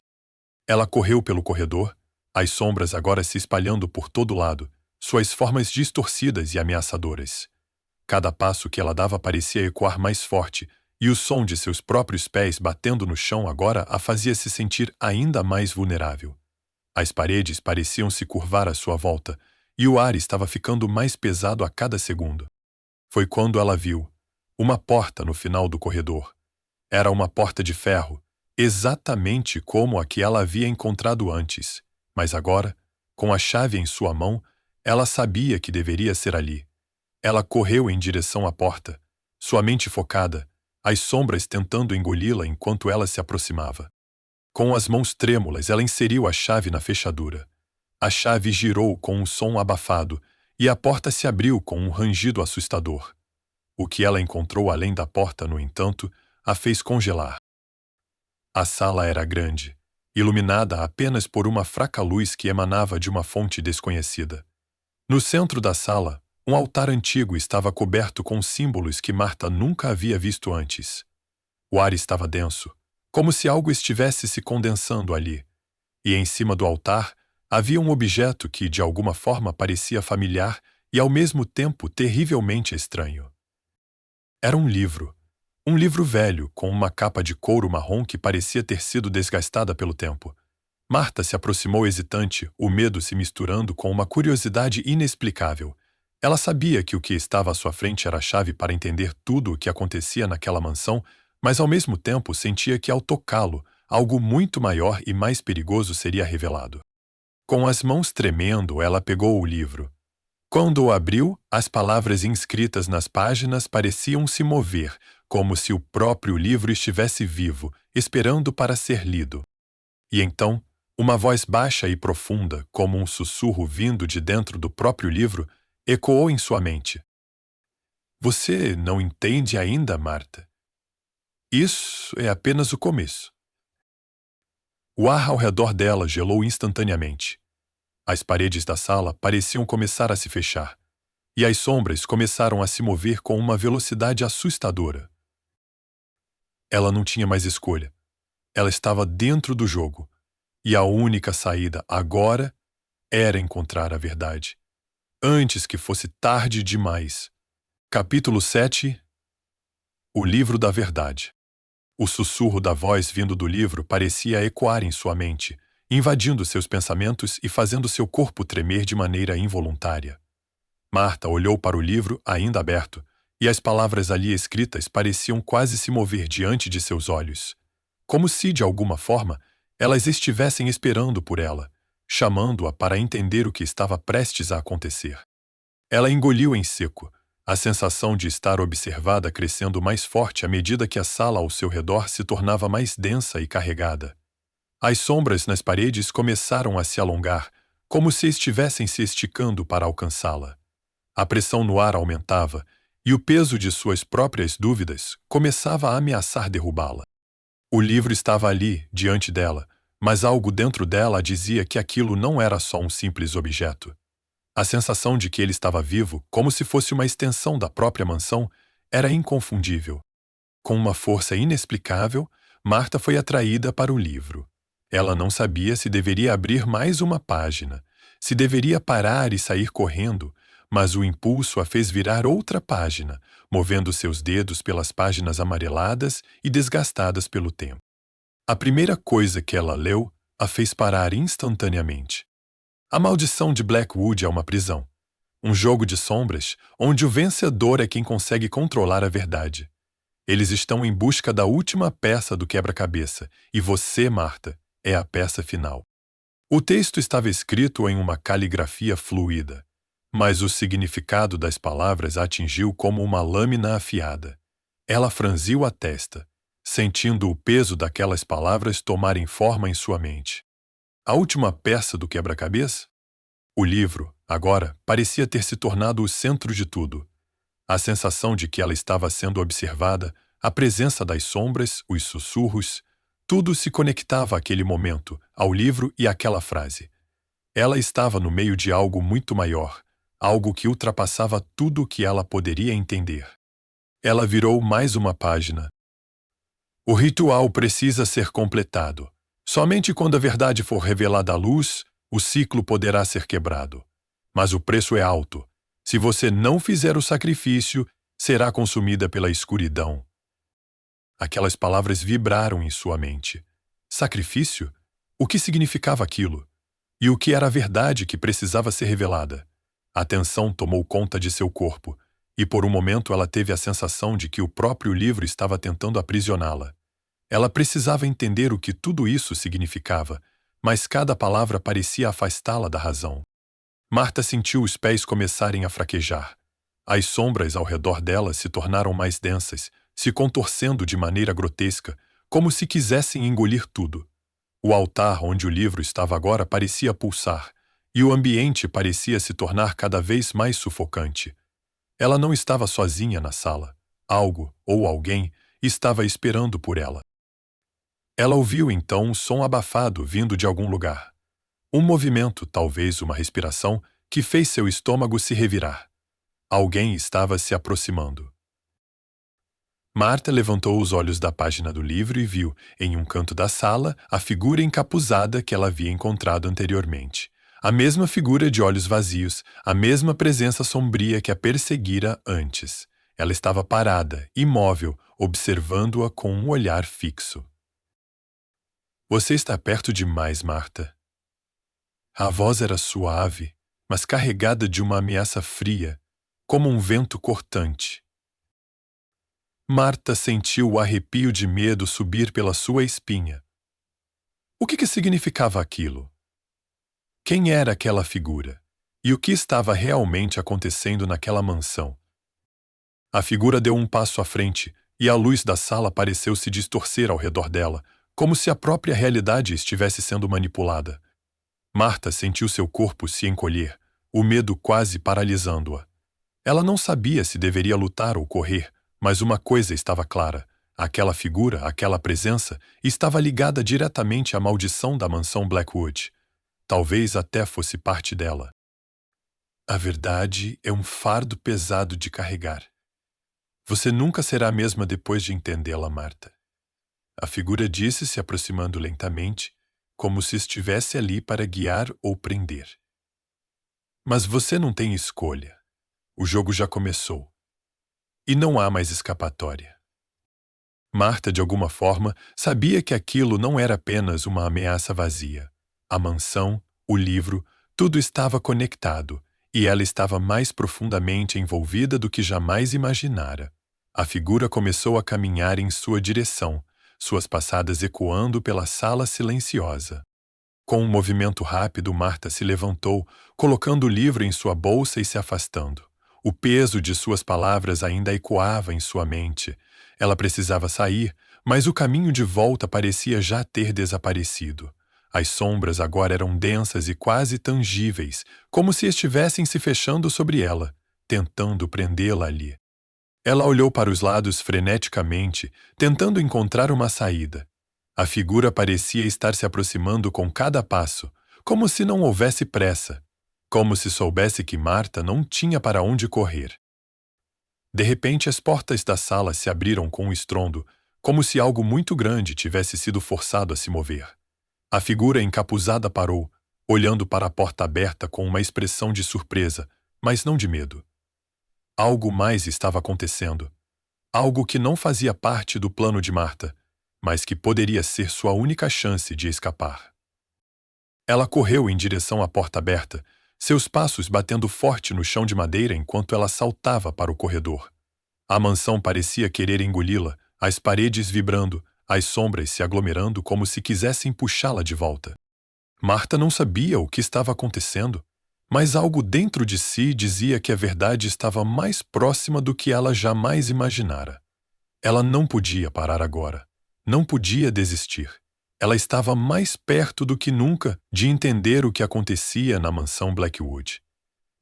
Ela correu pelo corredor, as sombras agora se espalhando por todo lado, suas formas distorcidas e ameaçadoras. Cada passo que ela dava parecia ecoar mais forte, e o som de seus próprios pés batendo no chão agora a fazia se sentir ainda mais vulnerável. As paredes pareciam se curvar à sua volta, e o ar estava ficando mais pesado a cada segundo. Foi quando ela viu uma porta no final do corredor. Era uma porta de ferro, exatamente como a que ela havia encontrado antes, mas agora, com a chave em sua mão, ela sabia que deveria ser ali. Ela correu em direção à porta, sua mente focada, as sombras tentando engoli-la enquanto ela se aproximava. Com as mãos trêmulas, ela inseriu a chave na fechadura. A chave girou com um som abafado e a porta se abriu com um rangido assustador. O que ela encontrou além da porta, no entanto, a fez congelar. A sala era grande, iluminada apenas por uma fraca luz que emanava de uma fonte desconhecida. No centro da sala, um altar antigo estava coberto com símbolos que Marta nunca havia visto antes. O ar estava denso, como se algo estivesse se condensando ali, e em cima do altar havia um objeto que, de alguma forma, parecia familiar e, ao mesmo tempo, terrivelmente estranho. Era um livro velho, com uma capa de couro marrom que parecia ter sido desgastada pelo tempo. Marta se aproximou hesitante, o medo se misturando com uma curiosidade inexplicável. Ela sabia que o que estava à sua frente era a chave para entender tudo o que acontecia naquela mansão, mas ao mesmo tempo sentia que, ao tocá-lo, algo muito maior e mais perigoso seria revelado. Com as mãos tremendo, ela pegou o livro. Quando o abriu, as palavras inscritas nas páginas pareciam se mover, como se o próprio livro estivesse vivo, esperando para ser lido. E então, uma voz baixa e profunda, como um sussurro vindo de dentro do próprio livro, ecoou em sua mente. Você não entende ainda, Marta? Isso é apenas o começo. O ar ao redor dela gelou instantaneamente. As paredes da sala pareciam começar a se fechar, e as sombras começaram a se mover com uma velocidade assustadora. Ela não tinha mais escolha. Ela estava dentro do jogo, e a única saída agora era encontrar a verdade, antes que fosse tarde demais. Capítulo 7. O Livro da Verdade. O sussurro da voz vindo do livro parecia ecoar em sua mente, invadindo seus pensamentos e fazendo seu corpo tremer de maneira involuntária. Marta olhou para o livro ainda aberto, e as palavras ali escritas pareciam quase se mover diante de seus olhos, como se, de alguma forma, elas estivessem esperando por ela, chamando-a para entender o que estava prestes a acontecer. Ela engoliu em seco, a sensação de estar observada crescendo mais forte à medida que a sala ao seu redor se tornava mais densa e carregada. As sombras nas paredes começaram a se alongar, como se estivessem se esticando para alcançá-la. A pressão no ar aumentava, e o peso de suas próprias dúvidas começava a ameaçar derrubá-la. O livro estava ali, diante dela, mas algo dentro dela dizia que aquilo não era só um simples objeto. A sensação de que ele estava vivo, como se fosse uma extensão da própria mansão, era inconfundível. Com uma força inexplicável, Marta foi atraída para o livro. Ela não sabia se deveria abrir mais uma página, se deveria parar e sair correndo, mas o impulso a fez virar outra página, movendo seus dedos pelas páginas amareladas e desgastadas pelo tempo. A primeira coisa que ela leu a fez parar instantaneamente. A Maldição de Blackwood é uma prisão. Um jogo de sombras onde o vencedor é quem consegue controlar a verdade. Eles estão em busca da última peça do quebra-cabeça, e você, Marta, é a peça final. O texto estava escrito em uma caligrafia fluida, mas o significado das palavras a atingiu como uma lâmina afiada. Ela franziu a testa, sentindo o peso daquelas palavras tomarem forma em sua mente. A última peça do quebra-cabeça? O livro, agora, parecia ter se tornado o centro de tudo. A sensação de que ela estava sendo observada, a presença das sombras, os sussurros, tudo se conectava àquele momento, ao livro e àquela frase. Ela estava no meio de algo muito maior, algo que ultrapassava tudo o que ela poderia entender. Ela virou mais uma página. O ritual precisa ser completado. Somente quando a verdade for revelada à luz, o ciclo poderá ser quebrado. Mas o preço é alto. Se você não fizer o sacrifício, será consumida pela escuridão. Aquelas palavras vibraram em sua mente. Sacrifício? O que significava aquilo? E o que era a verdade que precisava ser revelada? A tensão tomou conta de seu corpo, e por um momento ela teve a sensação de que o próprio livro estava tentando aprisioná-la. Ela precisava entender o que tudo isso significava, mas cada palavra parecia afastá-la da razão. Marta sentiu os pés começarem a fraquejar. As sombras ao redor dela se tornaram mais densas, se contorcendo de maneira grotesca, como se quisessem engolir tudo. O altar onde o livro estava agora parecia pulsar, e o ambiente parecia se tornar cada vez mais sufocante. Ela não estava sozinha na sala. Algo, ou alguém, estava esperando por ela. Ela ouviu então um som abafado vindo de algum lugar. Um movimento, talvez uma respiração, que fez seu estômago se revirar. Alguém estava se aproximando. Marta levantou os olhos da página do livro e viu, em um canto da sala, a figura encapuzada que ela havia encontrado anteriormente. A mesma figura de olhos vazios, a mesma presença sombria que a perseguira antes. Ela estava parada, imóvel, observando-a com um olhar fixo. Você está perto demais, Marta. A voz era suave, mas carregada de uma ameaça fria, como um vento cortante. Marta sentiu o arrepio de medo subir pela sua espinha. O que significava aquilo? Quem era aquela figura? E o que estava realmente acontecendo naquela mansão? A figura deu um passo à frente, e a luz da sala pareceu se distorcer ao redor dela, como se a própria realidade estivesse sendo manipulada. Marta sentiu seu corpo se encolher, o medo quase paralisando-a. Ela não sabia se deveria lutar ou correr, mas uma coisa estava clara. Aquela figura, aquela presença, estava ligada diretamente à maldição da mansão Blackwood. Talvez até fosse parte dela. A verdade é um fardo pesado de carregar. Você nunca será a mesma depois de entendê-la, Marta. A figura disse, se aproximando lentamente, como se estivesse ali para guiar ou prender. Mas você não tem escolha. O jogo já começou. E não há mais escapatória. Marta, de alguma forma, sabia que aquilo não era apenas uma ameaça vazia. A mansão, o livro, tudo estava conectado, e ela estava mais profundamente envolvida do que jamais imaginara. A figura começou a caminhar em sua direção, suas passadas ecoando pela sala silenciosa. Com um movimento rápido, Marta se levantou, colocando o livro em sua bolsa e se afastando. O peso de suas palavras ainda ecoava em sua mente. Ela precisava sair, mas o caminho de volta parecia já ter desaparecido. As sombras agora eram densas e quase tangíveis, como se estivessem se fechando sobre ela, tentando prendê-la ali. Ela olhou para os lados freneticamente, tentando encontrar uma saída. A figura parecia estar se aproximando com cada passo, como se não houvesse pressa, como se soubesse que Marta não tinha para onde correr. De repente, as portas da sala se abriram com um estrondo, como se algo muito grande tivesse sido forçado a se mover. A figura encapuzada parou, olhando para a porta aberta com uma expressão de surpresa, mas não de medo. Algo mais estava acontecendo. Algo que não fazia parte do plano de Marta, mas que poderia ser sua única chance de escapar. Ela correu em direção à porta aberta, seus passos batendo forte no chão de madeira enquanto ela saltava para o corredor. A mansão parecia querer engoli-la, as paredes vibrando, as sombras se aglomerando como se quisessem puxá-la de volta. Marta não sabia o que estava acontecendo, mas algo dentro de si dizia que a verdade estava mais próxima do que ela jamais imaginara. Ela não podia parar agora. Não podia desistir. Ela estava mais perto do que nunca de entender o que acontecia na mansão Blackwood.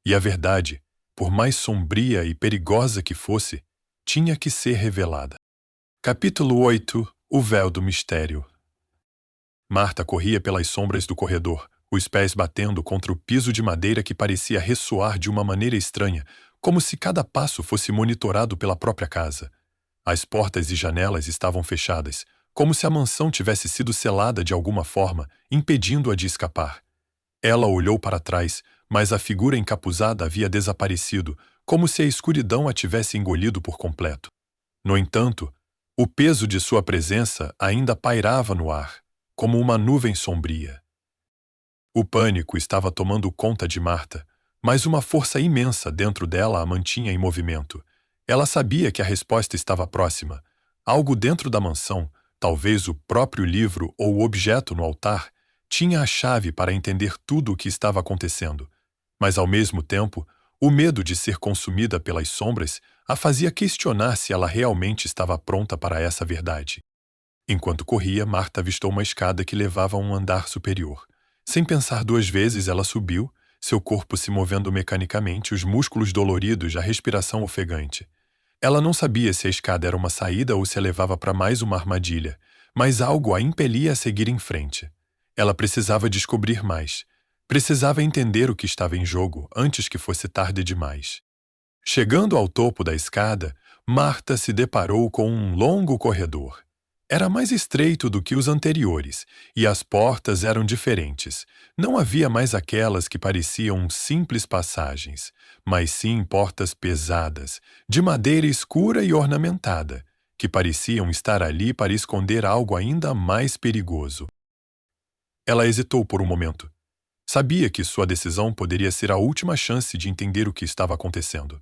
E a verdade, por mais sombria e perigosa que fosse, tinha que ser revelada. Capítulo 8 – O véu do mistério. Marta corria pelas sombras do corredor, os pés batendo contra o piso de madeira que parecia ressoar de uma maneira estranha, como se cada passo fosse monitorado pela própria casa. As portas e janelas estavam fechadas, como se a mansão tivesse sido selada de alguma forma, impedindo-a de escapar. Ela olhou para trás, mas a figura encapuzada havia desaparecido, como se a escuridão a tivesse engolido por completo. No entanto, o peso de sua presença ainda pairava no ar, como uma nuvem sombria. O pânico estava tomando conta de Marta, mas uma força imensa dentro dela a mantinha em movimento. Ela sabia que a resposta estava próxima. Algo dentro da mansão, talvez o próprio livro ou o objeto no altar, tinha a chave para entender tudo o que estava acontecendo. Mas, ao mesmo tempo, o medo de ser consumida pelas sombras a fazia questionar se ela realmente estava pronta para essa verdade. Enquanto corria, Marta avistou uma escada que levava a um andar superior. Sem pensar duas vezes, ela subiu, seu corpo se movendo mecanicamente, os músculos doloridos, a respiração ofegante. Ela não sabia se a escada era uma saída ou se a levava para mais uma armadilha, mas algo a impelia a seguir em frente. Ela precisava descobrir mais. Precisava entender o que estava em jogo antes que fosse tarde demais. Chegando ao topo da escada, Marta se deparou com um longo corredor. Era mais estreito do que os anteriores, e as portas eram diferentes. Não havia mais aquelas que pareciam simples passagens, mas sim portas pesadas, de madeira escura e ornamentada, que pareciam estar ali para esconder algo ainda mais perigoso. Ela hesitou por um momento. Sabia que sua decisão poderia ser a última chance de entender o que estava acontecendo.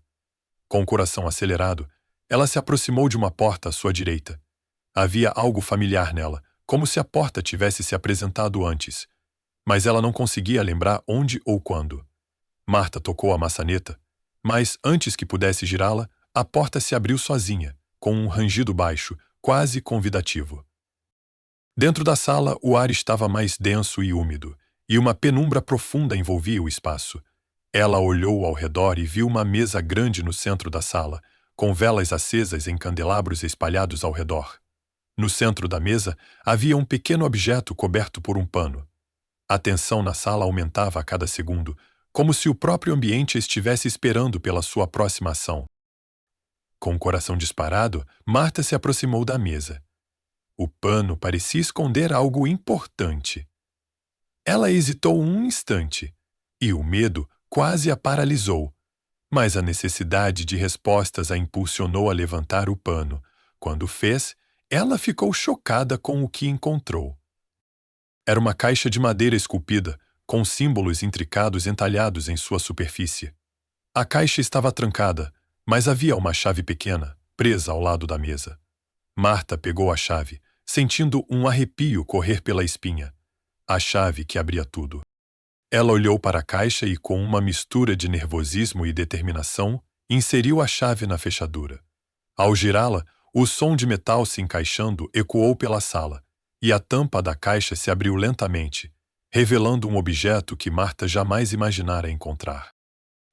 Com o coração acelerado, ela se aproximou de uma porta à sua direita. Havia algo familiar nela, como se a porta tivesse se apresentado antes. Mas ela não conseguia lembrar onde ou quando. Marta tocou a maçaneta, mas antes que pudesse girá-la, a porta se abriu sozinha, com um rangido baixo, quase convidativo. Dentro da sala, o ar estava mais denso e úmido, e uma penumbra profunda envolvia o espaço. Ela olhou ao redor e viu uma mesa grande no centro da sala, com velas acesas em candelabros espalhados ao redor. No centro da mesa havia um pequeno objeto coberto por um pano. A tensão na sala aumentava a cada segundo, como se o próprio ambiente estivesse esperando pela sua próxima ação. Com o coração disparado, Marta se aproximou da mesa. O pano parecia esconder algo importante. Ela hesitou um instante, e o medo quase a paralisou, mas a necessidade de respostas a impulsionou a levantar o pano. Quando fez, ela ficou chocada com o que encontrou. Era uma caixa de madeira esculpida, com símbolos intricados entalhados em sua superfície. A caixa estava trancada, mas havia uma chave pequena, presa ao lado da mesa. Marta pegou a chave, sentindo um arrepio correr pela espinha. A chave que abria tudo. Ela olhou para a caixa e, com uma mistura de nervosismo e determinação, inseriu a chave na fechadura. Ao girá-la, o som de metal se encaixando ecoou pela sala, e a tampa da caixa se abriu lentamente, revelando um objeto que Marta jamais imaginara encontrar.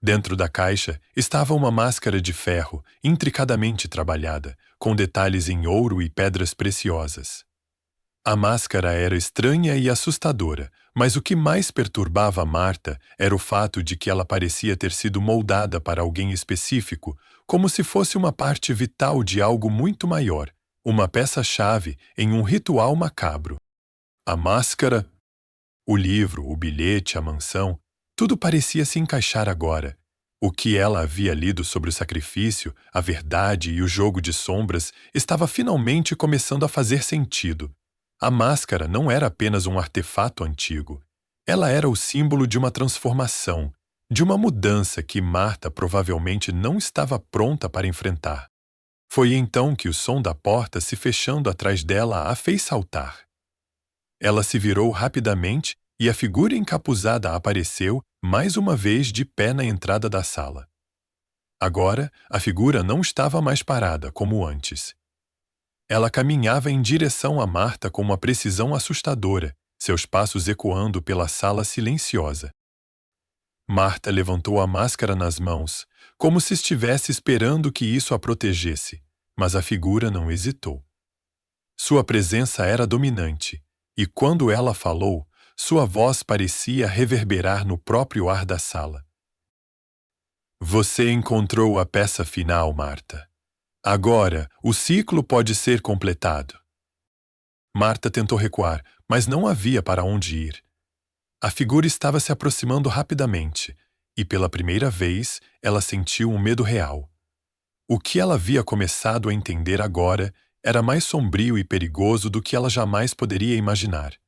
Dentro da caixa estava uma máscara de ferro intricadamente trabalhada, com detalhes em ouro e pedras preciosas. A máscara era estranha e assustadora, mas o que mais perturbava Marta era o fato de que ela parecia ter sido moldada para alguém específico, como se fosse uma parte vital de algo muito maior, uma peça-chave em um ritual macabro. A máscara, o livro, o bilhete, a mansão, tudo parecia se encaixar agora. O que ela havia lido sobre o sacrifício, a verdade e o jogo de sombras estava finalmente começando a fazer sentido. A máscara não era apenas um artefato antigo. Ela era o símbolo de uma transformação, de uma mudança que Marta provavelmente não estava pronta para enfrentar. Foi então que o som da porta se fechando atrás dela a fez saltar. Ela se virou rapidamente e a figura encapuzada apareceu, mais uma vez de pé na entrada da sala. Agora, a figura não estava mais parada, como antes. Ela caminhava em direção a Marta com uma precisão assustadora, seus passos ecoando pela sala silenciosa. Marta levantou a máscara nas mãos, como se estivesse esperando que isso a protegesse, mas a figura não hesitou. Sua presença era dominante, e quando ela falou, sua voz parecia reverberar no próprio ar da sala. Você encontrou a peça final, Marta. Agora, o ciclo pode ser completado. Marta tentou recuar, mas não havia para onde ir. A figura estava se aproximando rapidamente, e pela primeira vez ela sentiu um medo real. O que ela havia começado a entender agora era mais sombrio e perigoso do que ela jamais poderia imaginar.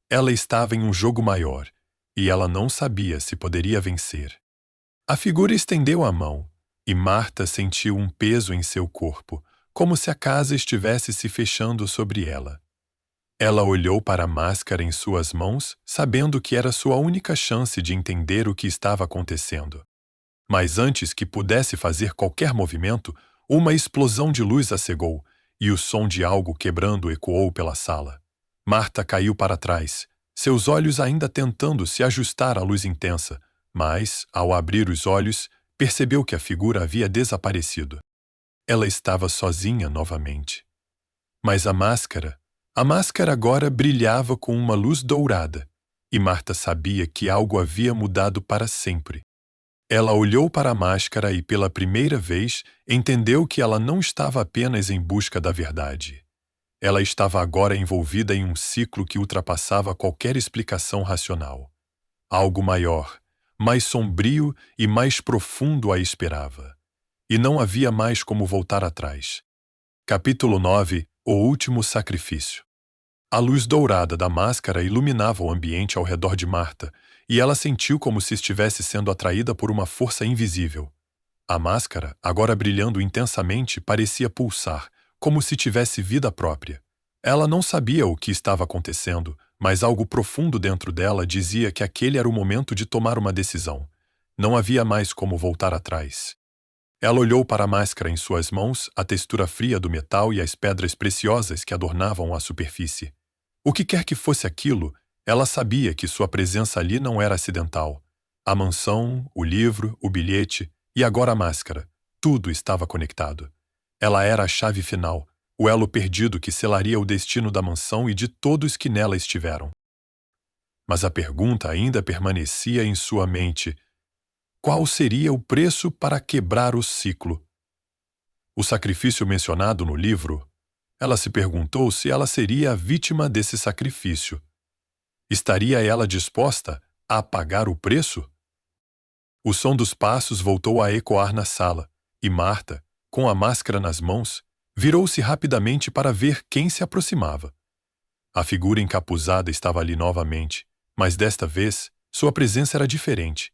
Ela estava em um jogo maior, e ela não sabia se poderia vencer. A figura estendeu a mão, e Marta sentiu um peso em seu corpo, como se a casa estivesse se fechando sobre ela. Ela olhou para a máscara em suas mãos, sabendo que era sua única chance de entender o que estava acontecendo. Mas antes que pudesse fazer qualquer movimento, uma explosão de luz a cegou, e o som de algo quebrando ecoou pela sala. Marta caiu para trás, seus olhos ainda tentando se ajustar à luz intensa, mas, ao abrir os olhos, percebeu que a figura havia desaparecido. Ela estava sozinha novamente. Mas a máscara agora brilhava com uma luz dourada, e Marta sabia que algo havia mudado para sempre. Ela olhou para a máscara e, pela primeira vez, entendeu que ela não estava apenas em busca da verdade. Ela estava agora envolvida em um ciclo que ultrapassava qualquer explicação racional. Algo maior, mais sombrio e mais profundo a esperava. E não havia mais como voltar atrás. Capítulo 9 – O Último Sacrifício. A luz dourada da máscara iluminava o ambiente ao redor de Marta, e ela sentiu como se estivesse sendo atraída por uma força invisível. A máscara, agora brilhando intensamente, parecia pulsar, como se tivesse vida própria. Ela não sabia o que estava acontecendo, mas algo profundo dentro dela dizia que aquele era o momento de tomar uma decisão. Não havia mais como voltar atrás. Ela olhou para a máscara em suas mãos, a textura fria do metal e as pedras preciosas que adornavam a superfície. O que quer que fosse aquilo, ela sabia que sua presença ali não era acidental. A mansão, o livro, o bilhete e agora a máscara, tudo estava conectado. Ela era a chave final, o elo perdido que selaria o destino da mansão e de todos que nela estiveram. Mas a pergunta ainda permanecia em sua mente: qual seria o preço para quebrar o ciclo? O sacrifício mencionado no livro, ela se perguntou se ela seria a vítima desse sacrifício. Estaria ela disposta a pagar o preço? O som dos passos voltou a ecoar na sala, e Marta, com a máscara nas mãos, virou-se rapidamente para ver quem se aproximava. A figura encapuzada estava ali novamente, mas desta vez sua presença era diferente.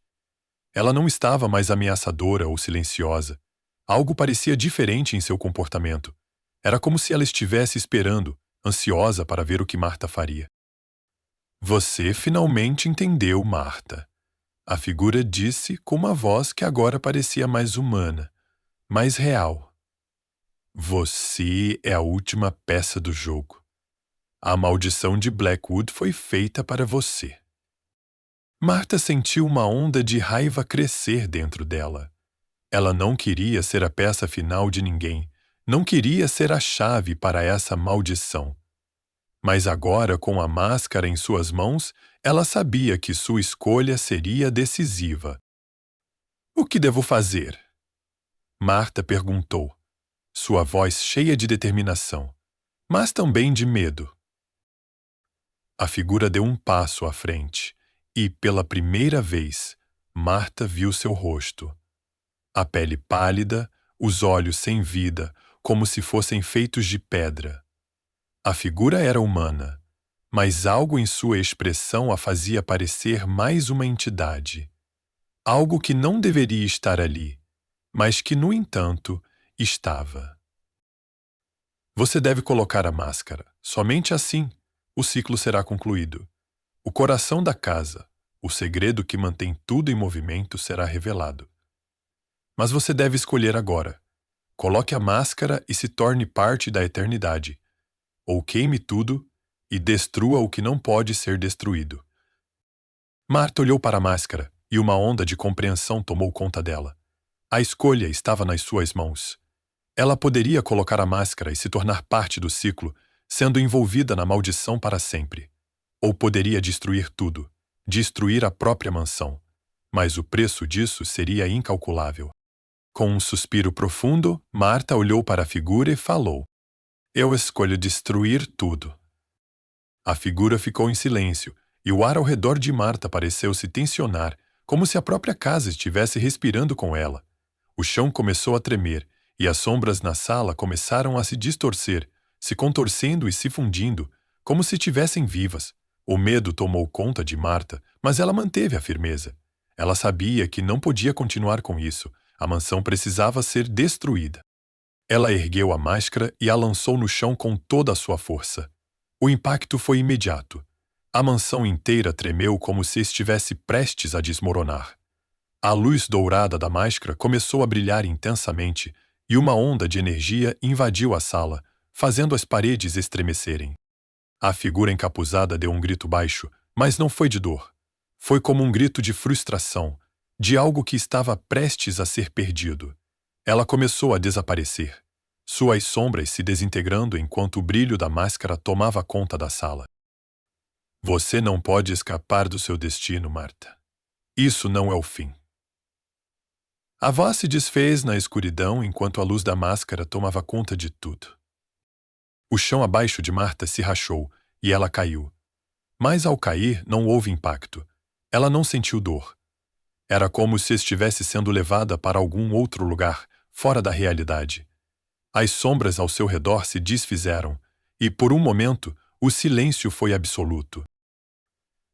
Ela não estava mais ameaçadora ou silenciosa. Algo parecia diferente em seu comportamento. Era como se ela estivesse esperando, ansiosa para ver o que Marta faria. Você finalmente entendeu, Marta. A figura disse com uma voz que agora parecia mais humana, mais real. Você é a última peça do jogo. A maldição de Blackwood foi feita para você. Marta sentiu uma onda de raiva crescer dentro dela. Ela não queria ser a peça final de ninguém, não queria ser a chave para essa maldição. Mas agora, com a máscara em suas mãos, ela sabia que sua escolha seria decisiva. O que devo fazer? Marta perguntou, sua voz cheia de determinação, mas também de medo. A figura deu um passo à frente e, pela primeira vez, Marta viu seu rosto. A pele pálida, os olhos sem vida, como se fossem feitos de pedra. A figura era humana, mas algo em sua expressão a fazia parecer mais uma entidade. Algo que não deveria estar ali, mas que, no entanto, estava. Você deve colocar a máscara. Somente assim o ciclo será concluído. O coração da casa, o segredo que mantém tudo em movimento, será revelado. Mas você deve escolher agora. Coloque a máscara e se torne parte da eternidade. Ou queime tudo e destrua o que não pode ser destruído. Marta olhou para a máscara e uma onda de compreensão tomou conta dela. A escolha estava nas suas mãos. Ela poderia colocar a máscara e se tornar parte do ciclo, sendo envolvida na maldição para sempre. Ou poderia destruir tudo, destruir a própria mansão. Mas o preço disso seria incalculável. Com um suspiro profundo, Marta olhou para a figura e falou: Eu escolho destruir tudo. A figura ficou em silêncio, e o ar ao redor de Marta pareceu se tensionar, como se a própria casa estivesse respirando com ela. O chão começou a tremer, e as sombras na sala começaram a se distorcer, se contorcendo e se fundindo, como se estivessem vivas. O medo tomou conta de Marta, mas ela manteve a firmeza. Ela sabia que não podia continuar com isso. A mansão precisava ser destruída. Ela ergueu a máscara e a lançou no chão com toda a sua força. O impacto foi imediato. A mansão inteira tremeu como se estivesse prestes a desmoronar. A luz dourada da máscara começou a brilhar intensamente e uma onda de energia invadiu a sala, fazendo as paredes estremecerem. A figura encapuzada deu um grito baixo, mas não foi de dor. Foi como um grito de frustração, de algo que estava prestes a ser perdido. Ela começou a desaparecer, suas sombras se desintegrando enquanto o brilho da máscara tomava conta da sala. Você não pode escapar do seu destino, Marta. Isso não é o fim. A voz se desfez na escuridão enquanto a luz da máscara tomava conta de tudo. O chão abaixo de Marta se rachou e ela caiu. Mas ao cair não houve impacto. Ela não sentiu dor. Era como se estivesse sendo levada para algum outro lugar, fora da realidade. As sombras ao seu redor se desfizeram e, por um momento, o silêncio foi absoluto.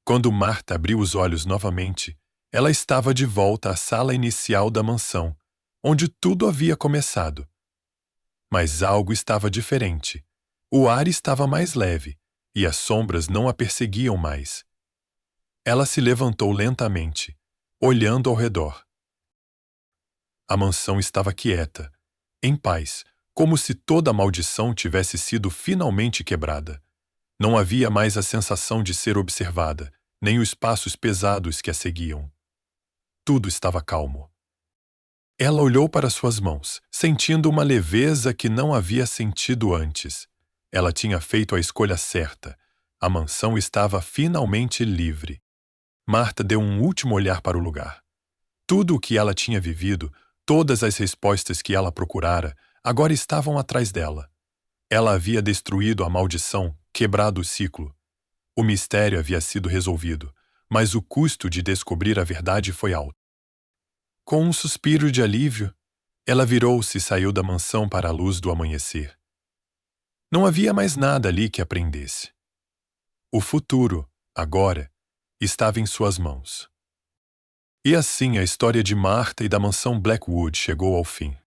Quando Marta abriu os olhos novamente, ela estava de volta à sala inicial da mansão, onde tudo havia começado. Mas algo estava diferente. O ar estava mais leve, e as sombras não a perseguiam mais. Ela se levantou lentamente, olhando ao redor. A mansão estava quieta, em paz, como se toda a maldição tivesse sido finalmente quebrada. Não havia mais a sensação de ser observada, nem os passos pesados que a seguiam. Tudo estava calmo. Ela olhou para suas mãos, sentindo uma leveza que não havia sentido antes. Ela tinha feito a escolha certa. A mansão estava finalmente livre. Marta deu um último olhar para o lugar. Tudo o que ela tinha vivido, todas as respostas que ela procurara, agora estavam atrás dela. Ela havia destruído a maldição, quebrado o ciclo. O mistério havia sido resolvido, mas o custo de descobrir a verdade foi alto. Com um suspiro de alívio, ela virou-se e saiu da mansão para a luz do amanhecer. Não havia mais nada ali que aprendesse. O futuro, agora, estava em suas mãos. E assim a história de Marta e da mansão Blackwood chegou ao fim.